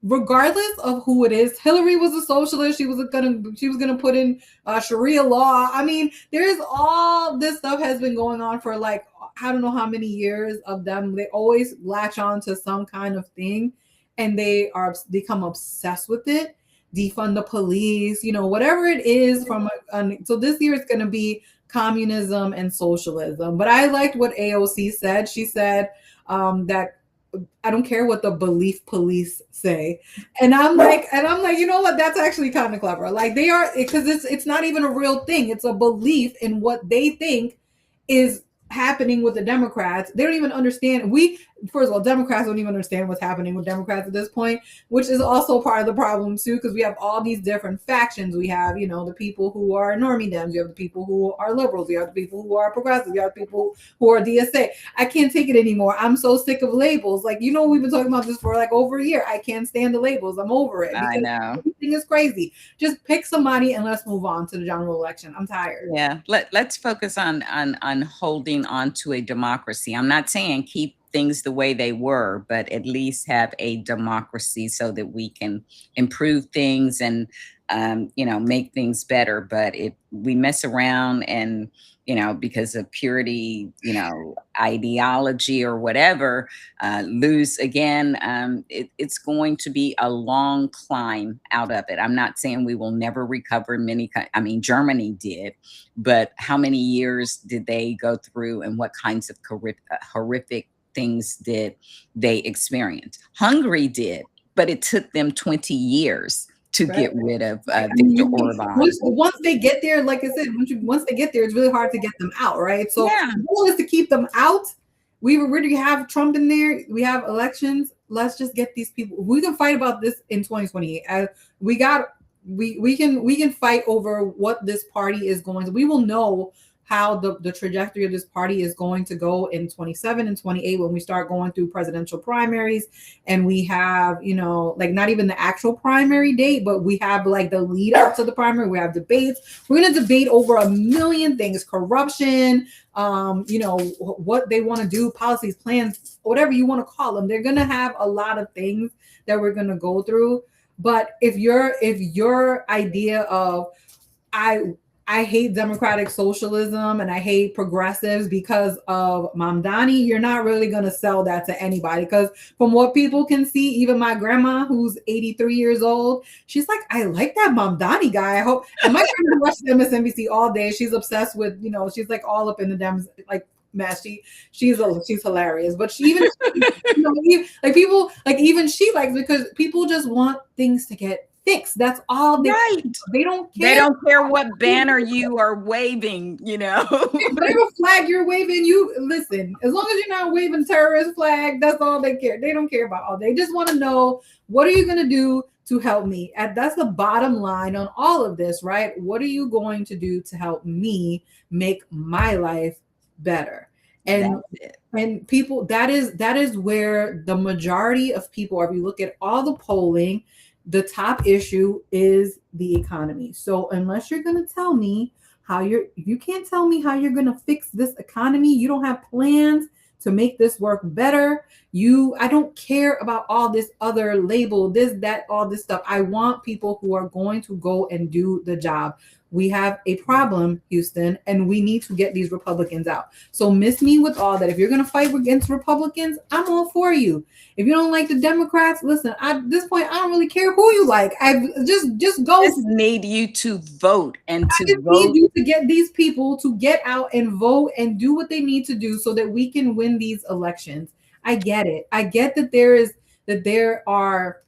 Regardless of who it is, Hillary was a socialist. She was gonna put in Sharia law. I mean, there's all this stuff has been going on for like I don't know how many years of them. They always latch on to some kind of thing, and they become obsessed with it. Defund the police, whatever it is so this year it's going to be communism and socialism. But I liked what AOC said. She said that I don't care what the belief police say. And I'm like, you know what? That's actually kind of clever. Like, they are, because it's not even a real thing. It's a belief in what they think is happening with the Democrats. They don't even understand. First of all, Democrats don't even understand what's happening with Democrats at this point, which is also part of the problem too, because we have all these different factions. We have, the people who are normie Dems. You have the people who are liberals. You have the people who are progressive. You have people who are DSA. I can't take it anymore. I'm so sick of labels. Like, we've been talking about this for like over a year. I can't stand the labels. I'm over it. I know. Everything is crazy. Just pick somebody and let's move on to the general election. I'm tired. Yeah. Let's focus on holding on to a democracy. I'm not saying keep things the way they were, but at least have a democracy so that we can improve things and make things better. But if we mess around and because of purity, ideology or whatever, lose again, it's going to be a long climb out of it. I'm not saying we will never recover. Germany did, but how many years did they go through, and what kinds of horrific things did they experience? Hungary did, but it took them 20 years to get rid of Viktor Orban. Once they get there, like I said, once they get there, it's really hard to get them out, right? So the goal is to keep them out. We already have Trump in there. We have elections. Let's just get these people. We can fight about this in 2028. We can fight over what this party is going to. We will know how the trajectory of this party is going to go in 27 and 28 when we start going through presidential primaries, and we have, not even the actual primary date, but we have like the lead up to the primary. We have debates. We're going to debate over a million things: corruption, what they want to do, policies, plans, whatever you want to call them. They're going to have a lot of things that we're going to go through. But if your idea of I hate democratic socialism and I hate progressives because of Mamdani, you're not really going to sell that to anybody. Because from what people can see, even my grandma, who's 83 years old, she's like, I like that Mamdani guy. I hope. And my grandma watches MSNBC all day. She's obsessed with, she's like all up in the Dems, like mess. She's hilarious. But she even, like people, like even she likes, because people just want things to get fix. That's all they Right. they don't They care. don't care what banner you are waving, Whatever flag you're waving, you listen. As long as you're not waving terrorist flag, that's all they care. They don't care about all. They just want to know, what are you going to do to help me? And that's the bottom line on all of this, right? What are you going to do to help me make my life better? And people, that is where the majority of people, if you look at all the polling, the top issue is the economy. So unless you're going to tell me you can't tell me how you're going to fix this economy, you don't have plans to make this work better. I don't care about all this other label, this, that, all this stuff. I want people who are going to go and do the job. We have a problem, Houston, and we need to get these Republicans out. So miss me with all that. If you're going to fight against Republicans, I'm all for you. If you don't like the Democrats, listen, at this point, I don't really care who you like. I just go. I just need you to vote and to vote. Need you to get these people to get out and vote and do what they need to do so that we can win these elections. I get it. I get that there are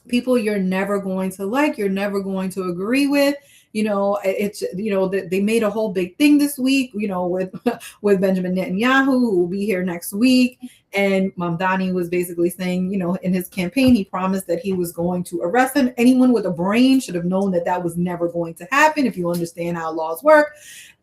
people you're never going to like, you're never going to agree with. It's that they made a whole big thing this week, with Benjamin Netanyahu, who will be here next week. And Mamdani was basically saying, in his campaign, he promised that he was going to arrest him. Anyone with a brain should have known that was never going to happen, if you understand how laws work.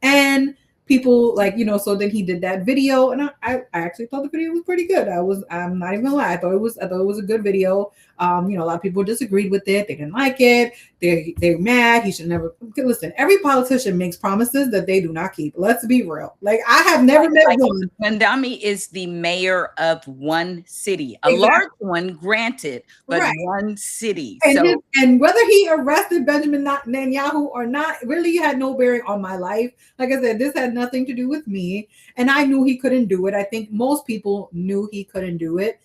And people so then he did that video, and I actually thought the video was pretty good. I'm not even gonna lie. I thought it was a good video. A lot of people disagreed with it. They didn't like it. They're mad. He should never listen. Every politician makes promises that they do not keep. Let's be real. I have never met one. Mamdani is the mayor of one city, a large one, granted, but one city. And whether he arrested Benjamin Netanyahu or not, really had no bearing on my life. Like I said, this had nothing to do with me, and I knew he couldn't do it. I think most people knew he couldn't do it,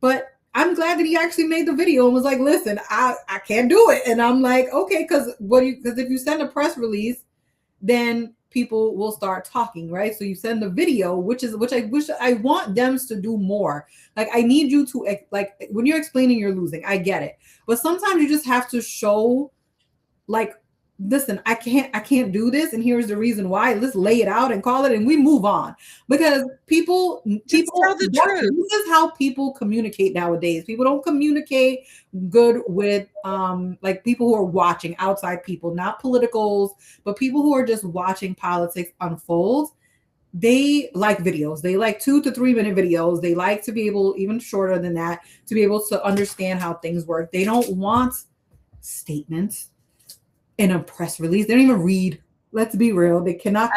but I'm glad that he actually made the video and was like, listen, I can't do it. And I'm like, okay, because if you send a press release, then people will start talking, right? So you send the video, which I want Dems to do more. I need you to, when you're explaining you're losing, I get it. But sometimes you just have to show, listen, I can't do this, and here's the reason why. Let's lay it out and call it, and we move on. Because people tell the truth. This is how people communicate nowadays. People don't communicate good with people who are watching, outside people, not politicals, but people who are just watching politics unfold. They like videos. They like 2 to 3 minute videos. They like to be able, even shorter than that, to be able to understand how things work. They don't want statements in a press release. They don't even read. Let's be real. They cannot.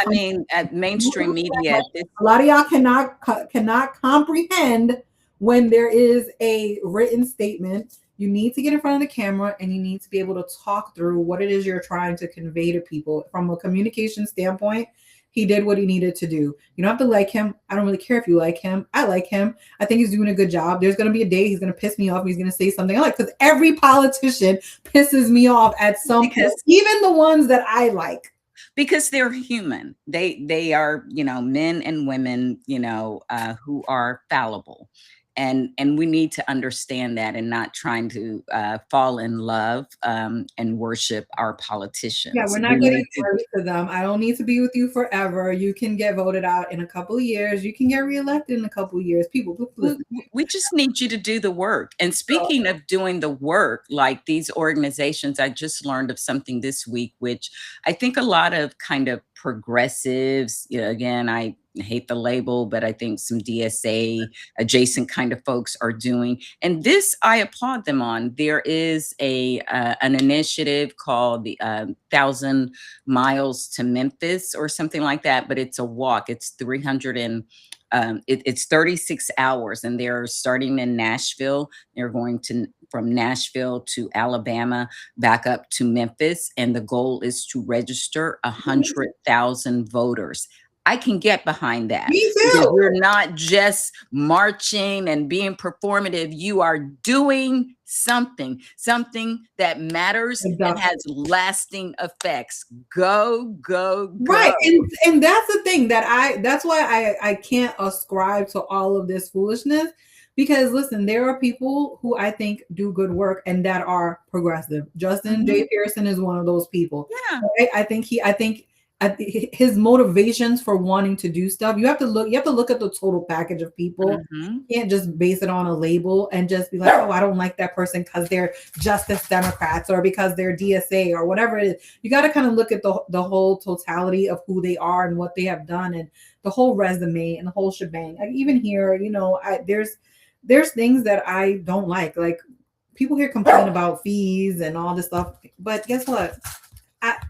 At mainstream media, a lot of y'all cannot comprehend when there is a written statement. You need to get in front of the camera, and you need to be able to talk through what it is you're trying to convey to people. From a communication standpoint, he did what he needed to do. You don't have to like him. I don't really care if you like him. I like him. I think he's doing a good job. There's going to be a day he's going to piss me off. He's going to say something I like, because every politician pisses me off at some point, even the ones that I like. Because they're human. They are, men and women, who are fallible. And we need to understand that, and not trying to fall in love and worship our politicians. Yeah, we're not getting married to them. I don't need to be with you forever. You can get voted out in a couple of years. You can get reelected in a couple of years. People, listen. We just need you to do the work. And speaking of doing the work, like these organizations, I just learned of something this week, which I think a lot of kind of progressives, again, I hate the label, but I think some DSA adjacent kind of folks are doing. And this, I applaud them on. There is an initiative called the 1,000 Miles to Memphis or something like that, but it's a walk. It's 36 hours, and they're starting in Nashville. They're going from Nashville to Alabama, back up to Memphis. And the goal is to register 100,000 voters. I can get behind that. Me too. You're not just marching and being performative. You are doing something that matters and has lasting effects. Go. Right. And that's the thing that's why I can't ascribe to all of this foolishness, Because listen, there are people who I think do good work and that are progressive. Justin Mhm. J. Pearson is one of those people. Yeah. Right? His motivations for wanting to do stuff, you have to look at the total package of people. Mhm. You can't just base it on a label and just be like, oh, I don't like that person because they're Justice Democrats or because they're DSA or whatever it is. You got to kind of look at the whole totality of who they are and what they have done and the whole resume and the whole shebang. Like even here, there's things that I don't like. Like people here complain about fees and all this stuff, but guess what?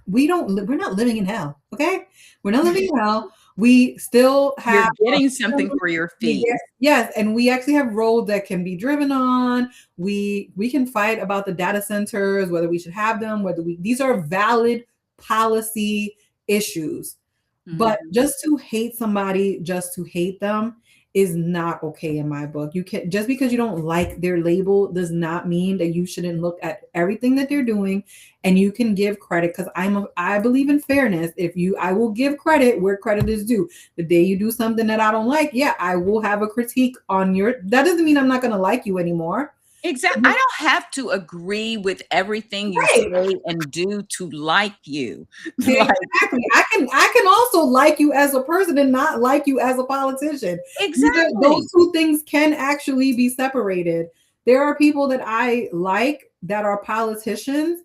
We're not living in hell. Okay, we're not living in hell. We still You're have getting something for your fees. yes, and we actually have roads that can be driven on. We can fight about the data centers, whether we should have them, whether we these are valid policy issues. But Mhm. just to hate somebody just to hate them is not okay in my book. You can just because you don't like their label does not mean that you shouldn't look at everything that they're doing and you can give credit because I believe in fairness. I will give credit where credit is due. The day you do something that I don't like, yeah, I will have a critique on your that doesn't mean I'm not gonna like you anymore. Exactly. I don't have to agree with everything you Right. say and do to like you. Like Exactly. I can also like you as a person and not like you as a politician. exactly. Those two things can actually be separated. There are people that I like that are politicians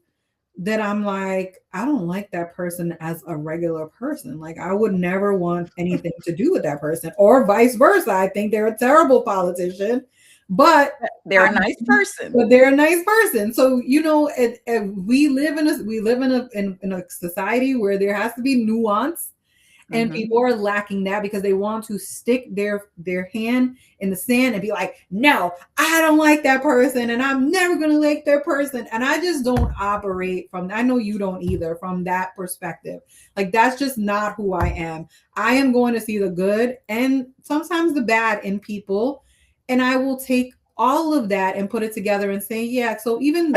that I'm like, I don't like that person as a regular person. Like I would never want anything to do with that person, or vice versa. I think they're a terrible politician, but They're I a nice person. but they're a nice person. So and we live in a society where there has to be nuance, and Mhm. people are lacking that because they want to stick their hand in the sand and be like, no, I don't like that person, and I'm never gonna like their person. And I just don't operate from. I know you don't either from that perspective. Like that's just not who I am. I am going to see the good and sometimes the bad in people, and I will take all of that and put it together and say, yeah. So even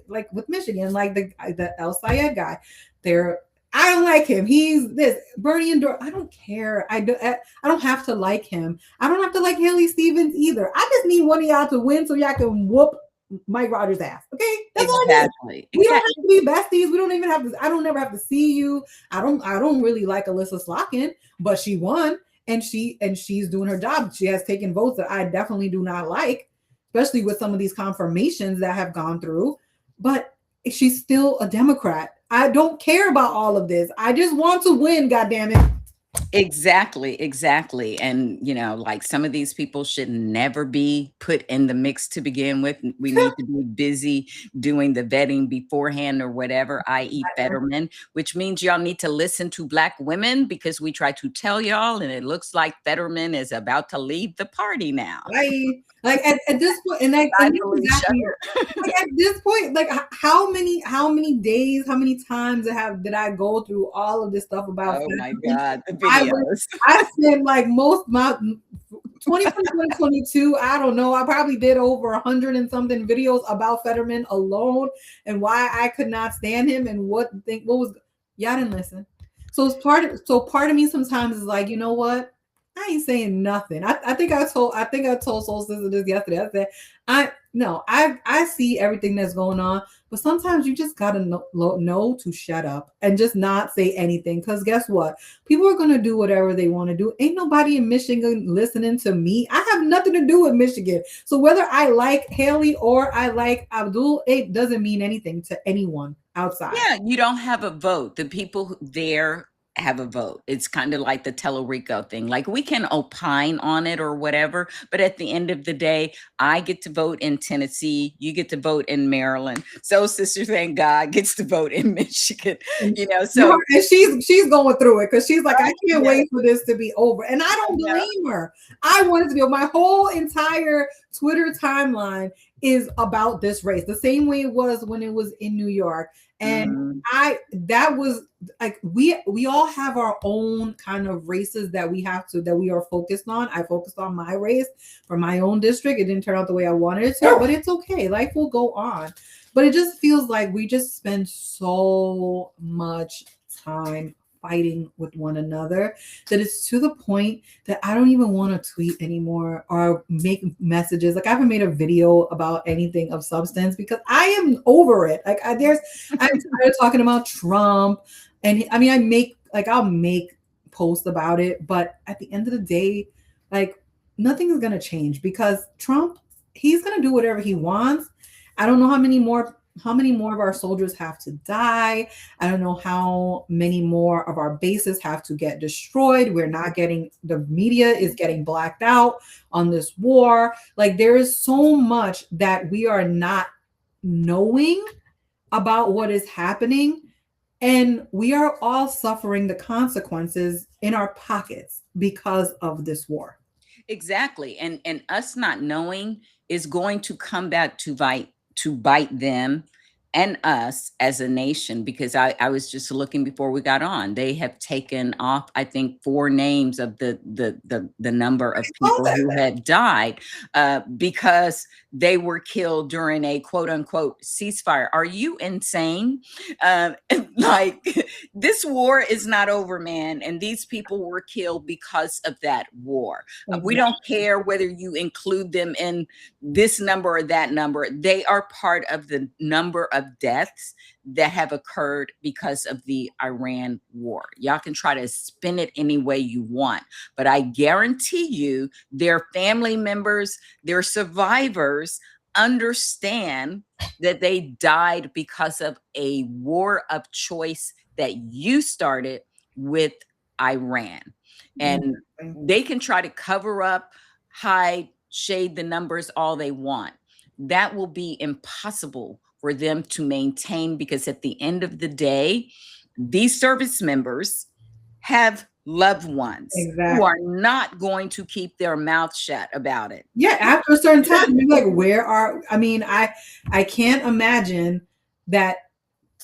like with Michigan, like the El Sayed guy, there I don't like him. He's this Bernie and I don't care. I don't have to like him. I don't have to like Haley Stevens either. I just need one of y'all to win so y'all can whoop Mike Rogers' ass. Okay, that's all it is. Exactly. We don't Exactly. have to be besties. We don't even have to. I don't never have to see you. I don't really like Alyssa Slotkin, but she won and she's doing her job. She has taken votes that I definitely do not like, especially with some of these confirmations that have gone through. But she's still a Democrat. I don't care about all of this. I just want to win, goddamn it. Exactly, exactly. And, like some of these people should never be put in the mix to begin with. We need to be busy doing the vetting beforehand or whatever, i.e., Fetterman, which means y'all need to listen to Black women because we try to tell y'all, and it looks like Fetterman is about to leave the party now. Like at this point, Bye, and that's Felicia. exactly like at this point, like how many days, how many times did I go through all of this stuff about Oh my Fetterman? God, the I was videos. I spent like most my 2022, I don't know. I probably did over 100 and something videos about Fetterman alone and why I could not stand him and what was y'all didn't listen. So part of me sometimes is like, you know what? I ain't saying nothing. I think I told Soul Sister this yesterday. I said, I see everything that's going on, but sometimes you just gotta know to shut up and just not say anything. Because guess what? People are gonna do whatever they want to do. Ain't nobody in Michigan listening to me. I have nothing to do with Michigan. So whether I like Haley or I like Abdul, it doesn't mean anything to anyone outside. Yeah, you don't have a vote. The people there have a vote. It's kind of like the Tellerico thing. Like we can opine on it or whatever, but at the end of the day, I get to vote in Tennessee, you get to vote in Maryland. So Sister Thank God gets to vote in Michigan, so And she's going through it because she's like, I can't yeah, wait for this to be over. And I I don't know. blame her. I want it to be over. My whole entire Twitter timeline is about this race, the same way it was when it was in New York. And Mm, that was like we all have our own kind of races that we are focused on. I focused on my race for my own district. It didn't turn out the way I wanted it to, but it's okay. Life will go on. But it just feels like we just spend so much time fighting with one another that it's to the point that I don't even want to tweet anymore or make messages. Like I haven't made a video about anything of substance because I am over it. I'm tired of talking about Trump. And I mean, I'll make posts about it, but at the end of the day, like nothing is going to change because Trump, he's going to do whatever he wants. I don't know how many more of our soldiers have to die. I don't know how many more of our bases have to get destroyed. The media is getting blacked out on this war. Like there is so much that we are not knowing about what is happening. And we are all suffering the consequences in our pockets because of this war. Exactly. And us not knowing is going to come back to bite them and us as a nation, because I was just looking before we got on. They have taken off, I think, 4 names of the number of people who had died because they were killed during a quote unquote ceasefire. Are you insane? Like this war is not over, man. And these people were killed because of that war. We don't care whether you include them in this number or that number. They are part of the number of deaths that have occurred because of the Iran war. Y'all can try to spin it any way you want, but I guarantee you their family members, their survivors understand that they died because of a war of choice that you started with Iran. And they can try to cover up, hide, shade the numbers all they want. That will be impossible for them to maintain, because at the end of the day, these service members have loved ones who are not going to keep their mouth shut about it. Yeah, after a certain time, you're like, I can't imagine that.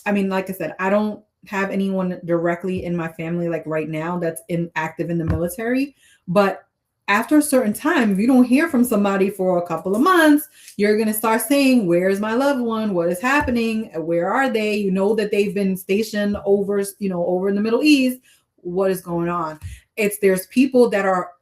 I mean, like I said, I don't have anyone directly in my family like right now that's active in the military, but after a certain time, if you don't hear from somebody for a couple of months, you're going to start saying, where's my loved one? What is happening? Where are they? You know that they've been stationed over in the Middle East. What is going on? There's people that are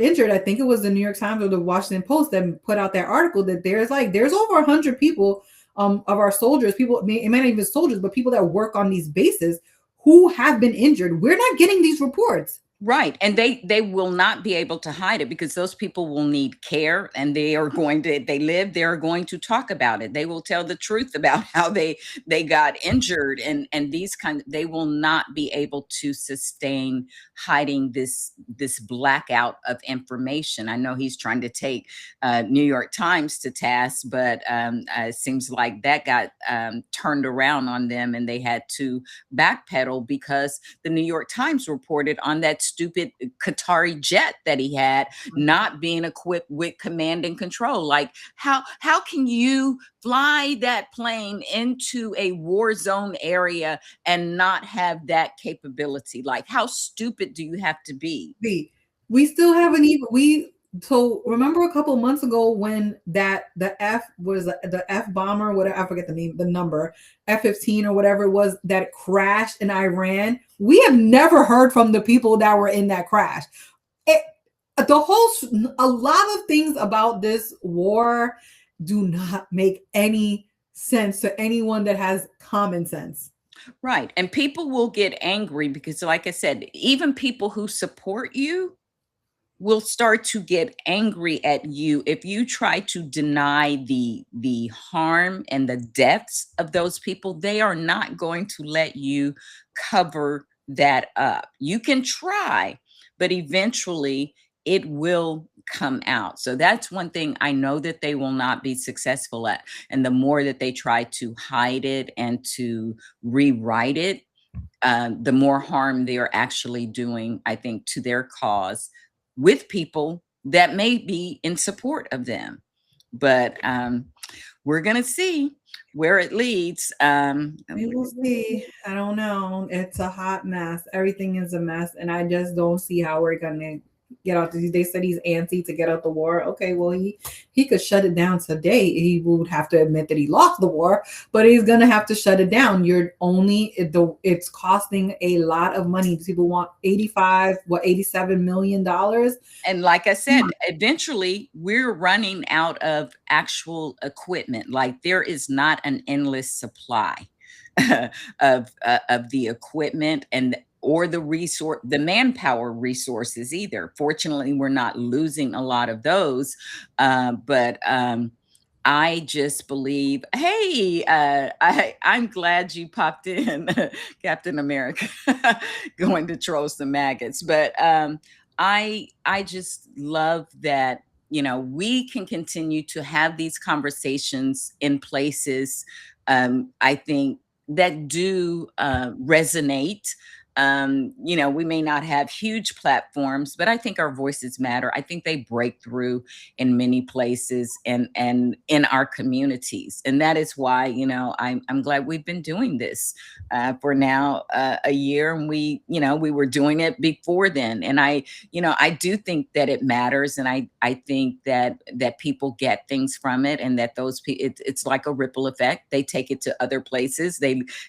injured. I think it was the New York Times or the Washington Post that put out that article that there's over 100 people of our soldiers, it might not even be soldiers, but people that work on these bases who have been injured. We're not getting these reports. Right. And they will not be able to hide it, because those people will need care, and they are going to, they're going to talk about it. They will tell the truth about how they got injured, and they will not be able to sustain hiding this blackout of information. I know he's trying to take New York Times to task, but it seems like that got turned around on them, and they had to backpedal because the New York Times reported on that stupid Qatari jet that he had not being equipped with command and control. Like how can you fly that plane into a war zone area and not have that capability? Like how stupid do you have to be? We still haven't even so remember a couple of months ago when the F bomber, whatever, I forget the name, the number, F-15 or whatever it was, that crashed in Iran. We have never heard from the people that were in that crash. A lot of things about this war do not make any sense to anyone that has common sense. Right. And people will get angry because, like I said, even people who support you will start to get angry at you if you try to deny the harm and the deaths of those people. They are not going to let you cover that up. You can try, but eventually it will come out. So that's one thing I know that they will not be successful at. And the more that they try to hide it and to rewrite it, the more harm they are actually doing, I think, to their cause, with people that may be in support of them. But we're going to see where it leads. We will see. I don't know. It's a hot mess. Everything is a mess. And I just don't see how we're going to get out. They said he's antsy to get out the war. Okay, well he could shut it down today. He would have to admit that he lost the war, but he's gonna have to shut it down. It's costing a lot of money. People want $87 million. And like I said, eventually we're running out of actual equipment. Like there is not an endless supply of the equipment and or the manpower resources either. Fortunately, we're not losing a lot of those, but I just believe. Hey, I'm glad you popped in, Captain America, going to troll some maggots. But I just love that we can continue to have these conversations in places. I think that do resonate. We may not have huge platforms, but I think our voices matter. I think they break through in many places and in our communities. And that is why, I'm glad we've been doing this for now a year. And we were doing it before then. And I do think that it matters. And I think that people get things from it, and that it's like a ripple effect. They take it to other places.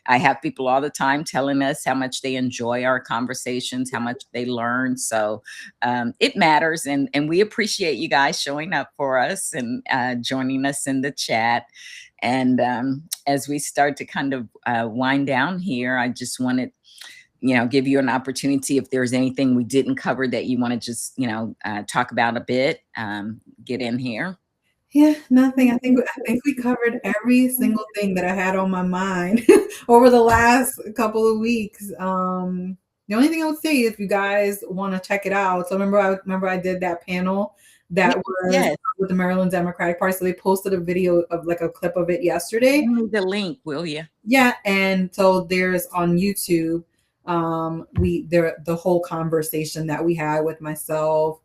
I have people all the time telling us how much they enjoy our conversations, how much they learn. So it matters. And we appreciate you guys showing up for us and joining us in the chat. And as we start to kind of wind down here, I just wanted, give you an opportunity. If there's anything we didn't cover that you want to just, talk about a bit, get in here. Yeah, nothing. I think we covered every single thing that I had on my mind over the last couple of weeks. The only thing I would say, if you guys want to check it out, so remember I did that panel that was with the Maryland Democratic Party. So they posted a video of like a clip of it yesterday. The link, will you? Yeah, and so there's on YouTube, the whole conversation that we had with myself,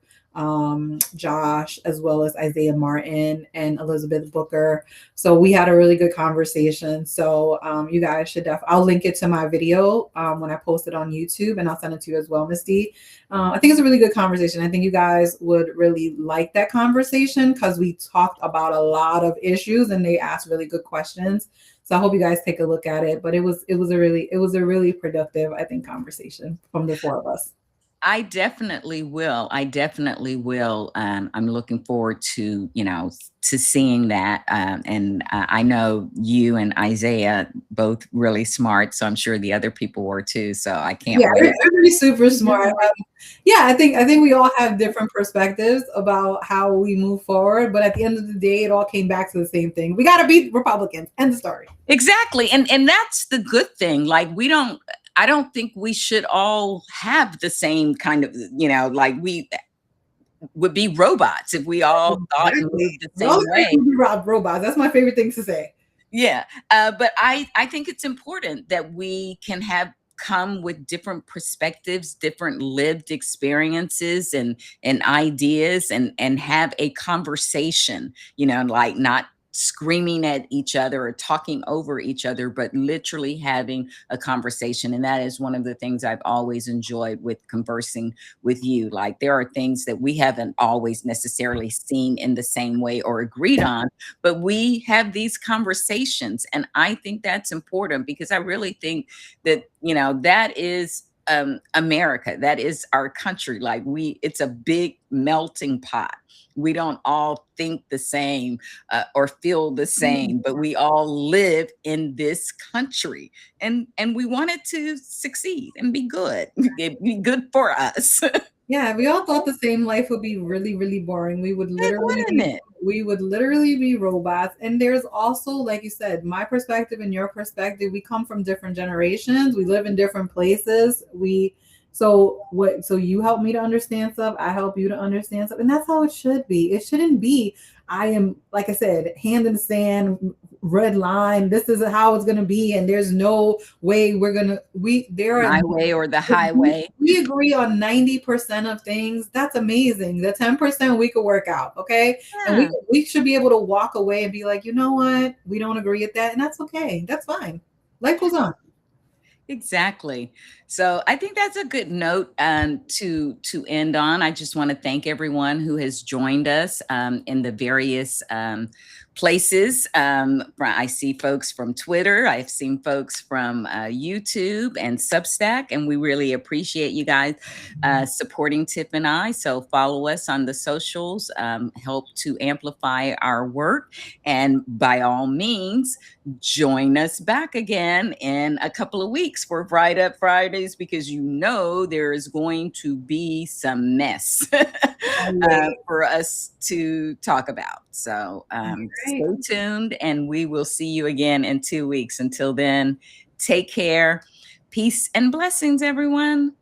Josh, as well as Isaiah Martin and Elizabeth Booker. So we had a really good conversation. So you guys should I'll link it to my video when I post it on YouTube, and I'll send it to you as well, Misty. I think it's a really good conversation. I think you guys would really like that conversation because we talked about a lot of issues and they asked really good questions. So I hope you guys take a look at it. But it was a really productive, I think, conversation from the four of us. I definitely will. I'm looking forward to, to seeing that. And I know you and Isaiah both really smart, so I'm sure the other people were too. So I can't wait. Everybody's super smart. I think we all have different perspectives about how we move forward. But at the end of the day, it all came back to the same thing. We got to beat Republicans. End of story. Exactly. And that's the good thing. Like I don't think we should all have the same kind of, like we would be robots if we all thought and moved the same way. Robots. That's my favorite thing to say. Yeah. But I think it's important that we can come with different perspectives, different lived experiences and ideas and have a conversation, like not screaming at each other or talking over each other, but literally having a conversation. And that is one of the things I've always enjoyed with conversing with you. Like there are things that we haven't always necessarily seen in the same way or agreed on, but we have these conversations. And I think that's important because I really think that, that is America. That is our country. Like it's a big melting pot. We don't all think the same or feel the same, but we all live in this country and we want it to succeed and be good. It'd be good for us. Yeah, we all thought the same life would be really, really boring. We would literally be robots. And there's also, like you said, my perspective and your perspective. We come from different generations. We live in different places. So you help me to understand stuff. I help you to understand stuff. And that's how it should be. It shouldn't be, I am, like I said, hand in the sand, red line. This is how it's going to be. And there's no way my way or the highway. We agree on 90% of things. That's amazing. The 10% we could work out. Okay. Yeah. And we should be able to walk away and be like, you know what? We don't agree with that. And that's okay. That's fine. Life goes on. Exactly. So I think that's a good note to end on. I just want to thank everyone who has joined us in the various places. I see folks from Twitter. I've seen folks from YouTube and Substack, and we really appreciate you guys supporting Tip and I. So follow us on the socials, help to amplify our work, and by all means, join us back again in a couple of weeks for Fried Up Fridays, because you know there is going to be some mess for us to talk about. So stay Right. tuned, and we will see you again in 2 weeks. Until then, take care. Peace and blessings, everyone.